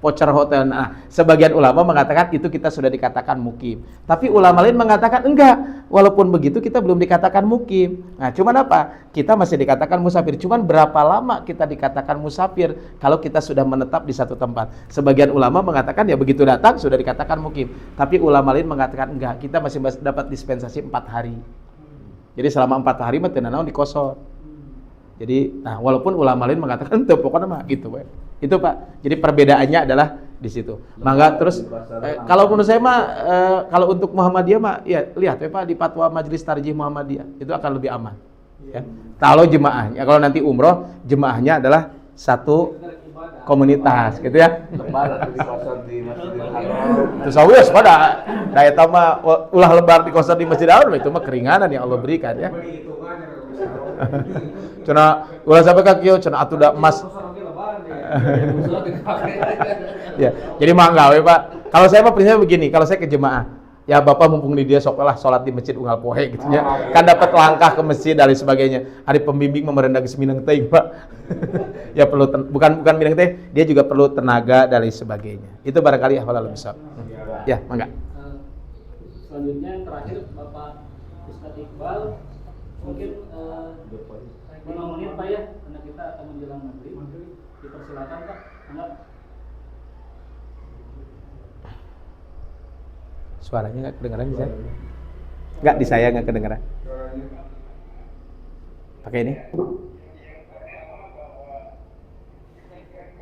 voucher hotel. Nah, sebagian ulama mengatakan itu kita sudah dikatakan mukim. Tapi ulama lain mengatakan enggak. Walaupun begitu kita belum dikatakan mukim. Nah, cuman apa? Kita masih dikatakan musafir. Cuman berapa lama kita dikatakan musafir kalau kita sudah menetap di satu tempat? Sebagian ulama mengatakan ya begitu datang sudah dikatakan mukim. Tapi ulama lain mengatakan enggak. Kita masih dapat dispensasi 4 hari. Jadi selama 4 hari mah teu naon dikosor. Jadi, nah walaupun ulama lain mengatakan tuh pokoknya mah gitu, Pak. Itu, Pak. Jadi perbedaannya adalah di situ. Mangga terus kalau menurut saya mah kalau untuk Muhammadiyah mah ya lihat ya Pak di fatwa Majelis Tarjih Muhammadiyah itu akan lebih aman. Ya. Kalau jemaahnya, kalau nanti umroh jemaahnya adalah satu komunitas gitu ya. Terus awas pada daya tama ulah lebar di kosor di Masjidil Haram itu mah keringanan yang Allah berikan ya. Cenah ulah sampai ka kieu cenah atuh da emas. Ya, jadi mah enggak we, Pak. Kalau saya mah prinsipnya begini, kalau saya ke jemaah, ya Bapak mumpung di dia sok lah salat di masjid unggal poe gitu ya. Kan dapat langkah ke masjid dan sebagainya. Hari pembimbing memerendahkan seminang teh, Pak. Ya perlu bukan minang teh, dia juga perlu tenaga dan sebagainya. Itu barangkali hafalul bisa. Ya, mangga. Selanjutnya yang terakhir Bapak Ustadz Iqbal mungkin 5 menit Pak ya, karena kita akan menjelang maghrib. Dipersilakan Pak. Enggak. Suaranya nggak kedengeran di saya? Nggak, di saya nggak kedengeran. Pakai ini?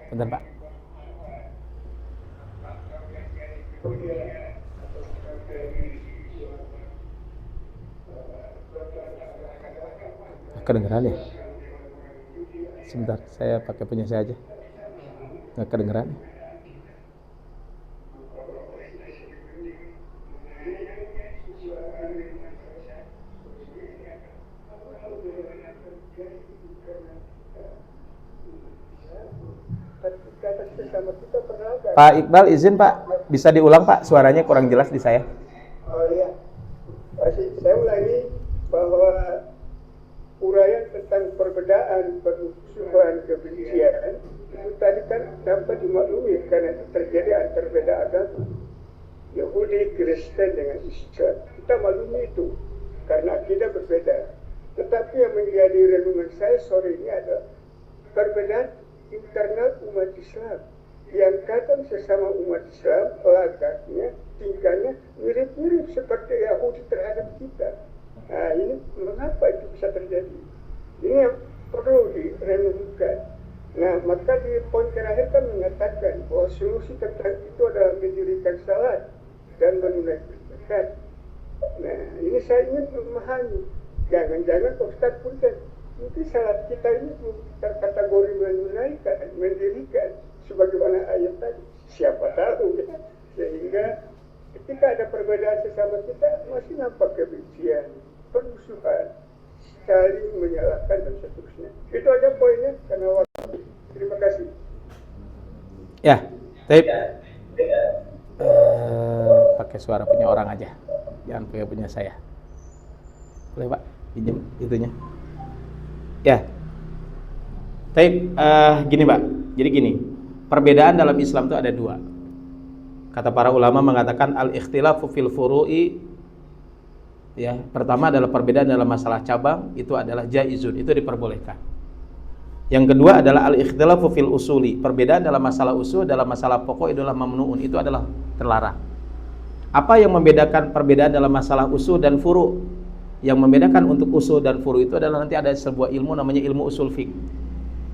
Bentar, Pak. Kedengeran ya? Sebentar, saya pakai punya saya aja. Nggak kedengeran. Pak Iqbal izin Pak, bisa diulang Pak, suaranya kurang jelas di saya. Oh iya, saya ulangi bahwa uraian tentang perbedaan, permusuhan, kebencian itu tadi kan dapat dimaklumi karena itu terjadi antara beda agama, Yahudi, Kristen dengan Islam. Kita maklumi itu karena akidah berbeda. Tetapi yang menjadi renungan saya sore ini adalah perbedaan internal umat Islam. Yang kadang sesama umat Islam, lagaknya, tingkahnya mirip-mirip seperti Yahudi terhadap kita. Nah, ini mengapa itu bisa terjadi? Ini yang perlu direnungkan. Nah, maka di poin terakhir kan mengatakan bahwa solusi tentang itu adalah mendirikan salat dan menunaikan zakat. Nah, ini saya ingin memahami. Jangan-jangan Ustaz punten, mungkin salat kita ini terkategori menunaikan, mendirikan. Sebagaimana ayat tadi, siapa tahu ya? Sehingga ketika ada perbedaan sesama kita masih nampak kebencian, permusuhan, saling menyalahkan dan seterusnya. Itu aja poinnya karena waktu. Terima kasih. Ya, tape. Pakai suara punya orang aja, jangan pakai punya saya. Boleh Pak, pinjam itunya. Ya, tape. Gini Pak, jadi gini. Perbedaan dalam Islam itu ada dua. Kata para ulama mengatakan al-ikhtilafu fil furu'i, ya, pertama adalah perbedaan dalam masalah cabang, itu adalah jaizun, itu diperbolehkan. Yang kedua adalah al-ikhtilafu fil usuli, perbedaan dalam masalah usul, dalam masalah pokok itu adalah mamnuun, itu adalah terlarang. Apa yang membedakan perbedaan dalam masalah usul dan furu? Yang membedakan untuk usul dan furu itu adalah nanti ada sebuah ilmu namanya ilmu usul fiqh.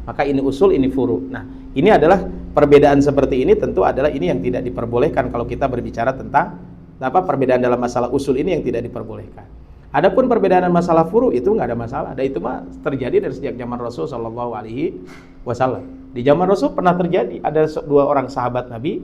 Maka ini usul, ini furu. Nah, ini adalah perbedaan seperti ini tentu adalah ini yang tidak diperbolehkan kalau kita berbicara tentang perbedaan dalam masalah usul ini yang tidak diperbolehkan. Adapun perbedaan dalam masalah furu itu nggak ada masalah. Dan itu mah terjadi dari sejak zaman Rasul Shallallahu Alaihi Wasallam. Di zaman Rasul pernah terjadi ada dua orang sahabat Nabi,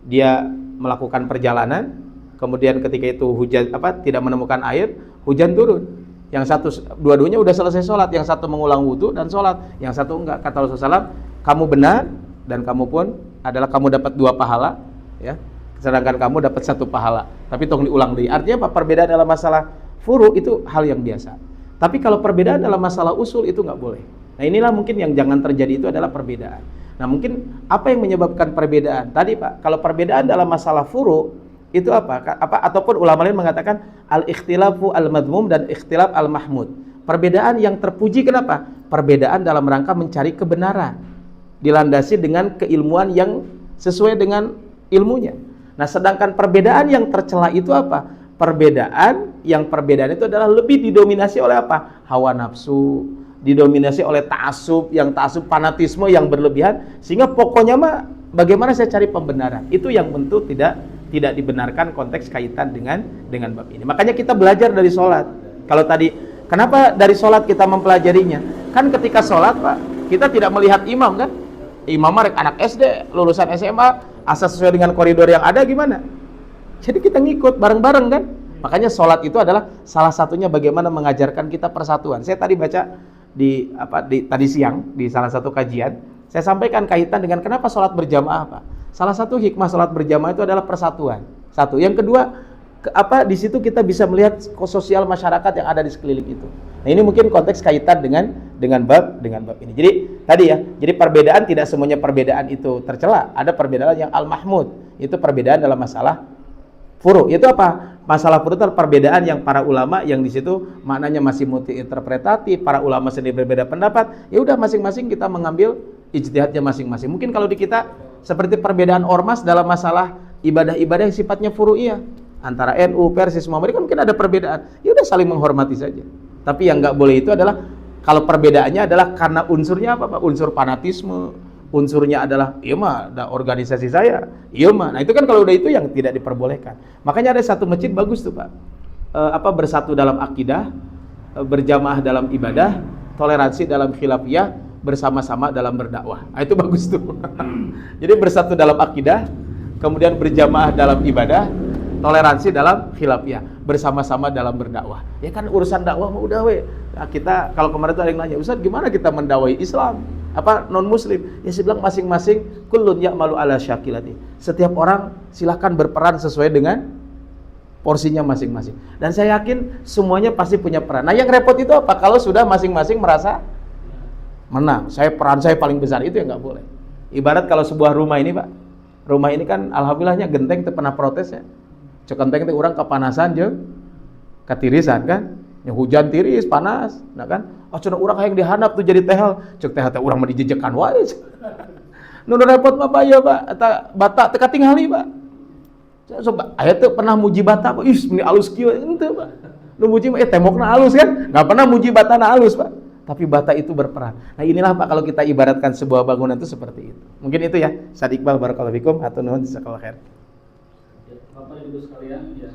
dia melakukan perjalanan, kemudian ketika itu hujan tidak menemukan air, hujan turun. Yang satu, dua-duanya udah selesai sholat, yang satu mengulang wudhu dan sholat, yang satu enggak. Kata Rasulullah SAW, kamu benar dan kamu pun adalah kamu dapat 2 pahala, ya. Sedangkan kamu dapat 1 pahala. Tapi tolong diulang deh. Artinya apa? Perbedaan dalam masalah furu itu hal yang biasa. Tapi kalau perbedaan dalam masalah usul itu nggak boleh. Nah inilah mungkin yang jangan terjadi itu adalah perbedaan. Nah mungkin apa yang menyebabkan perbedaan? Tadi Pak, kalau perbedaan dalam masalah furu itu apa ataupun ulama lain mengatakan al-ikhtilafu al-madmum dan ikhtilaf al-mahmud. Perbedaan yang terpuji kenapa? Perbedaan dalam rangka mencari kebenaran, dilandasi dengan keilmuan yang sesuai dengan ilmunya. Nah, sedangkan perbedaan yang tercela itu apa? Perbedaan itu adalah lebih didominasi oleh apa? Hawa nafsu, didominasi oleh ta'assub, yang ta'assub fanatisme yang berlebihan, sehingga pokoknya mah bagaimana saya cari pembenaran. Itu yang tentu tidak dibenarkan konteks kaitan dengan bab ini. Makanya kita belajar dari sholat. Kalau tadi, kenapa dari sholat kita mempelajarinya? Kan ketika sholat Pak, kita tidak melihat imam kan? Imam mereka anak SD, lulusan SMA, asal sesuai dengan koridor yang ada gimana? Jadi kita ngikut bareng-bareng kan? Makanya sholat itu adalah salah satunya bagaimana mengajarkan kita persatuan. Saya tadi baca tadi siang di salah satu kajian, saya sampaikan kaitan dengan kenapa sholat berjamaah Pak. Salah satu hikmah sholat berjamaah itu adalah persatuan. Satu. Yang kedua, di situ kita bisa melihat sosial masyarakat yang ada di sekeliling itu. Nah, ini mungkin konteks kaitan dengan bab ini. Jadi tadi ya, jadi perbedaan tidak semuanya perbedaan itu tercela. Ada perbedaan yang al-mahmud. Itu perbedaan dalam masalah furu. Itu apa? Masalah furu itu perbedaan yang para ulama yang di situ maknanya masih multi-interpretatif, para ulama sendiri berbeda pendapat. Ya udah masing-masing kita mengambil ijtihadnya masing-masing. Mungkin kalau di kita seperti perbedaan ormas dalam masalah ibadah-ibadah yang sifatnya furu'iyah antara NU, Persis, Muhammadiyah kan mungkin ada perbedaan. Ya udah saling menghormati saja. Tapi yang nggak boleh itu adalah kalau perbedaannya adalah karena unsurnya apa Pak? Unsur fanatisme, unsurnya adalah iya mah ada organisasi saya, iya mah. Nah itu kan kalau udah itu yang tidak diperbolehkan. Makanya ada satu masjid bagus tuh Pak. Bersatu dalam akidah, berjamaah dalam ibadah, toleransi dalam khilafiyah, bersama-sama dalam berdakwah. Nah, itu bagus tuh. Jadi bersatu dalam akidah, kemudian berjamaah dalam ibadah, toleransi dalam khilafiyah, bersama-sama dalam berdakwah. Ya kan urusan dakwah mah udah Nah, kita kalau kemarin tuh ada yang nanya, Ustaz gimana kita mendakwai Islam? Non muslim? Ya saya bilang masing-masing kullun ya'malu ala syakilati. Setiap orang silahkan berperan sesuai dengan porsinya masing-masing. Dan saya yakin semuanya pasti punya peran. Nah, yang repot itu apa? Kalau sudah masing-masing merasa menang, peran saya paling besar, itu yang nggak boleh. Ibarat kalau sebuah rumah ini Pak, rumah ini kan alhamdulillahnya genteng itu pernah protes ya. Cek genteng itu orang kepanasan je, ketirisan kan, yang hujan tiris panas, nah kan, cenah orang yang dihanap tuh jadi tehel, cek tehel orang mau dijejekan wae. Nu repot mah ya Pak, eta bata teu katingali Pak. Coba aya teu pernah muji bata Pak, ini alus kieu henteu Pak. Nu muji mah tembokna alus kan, nggak pernah muji batana alus Pak. Tapi bata itu berperan. Nah inilah Pak kalau kita ibaratkan sebuah bangunan itu seperti itu. Mungkin itu ya. Ustaz Iqbal barakallahu fikum atau nuhun jazakallahu khair. Bapak Ibu sekalian yang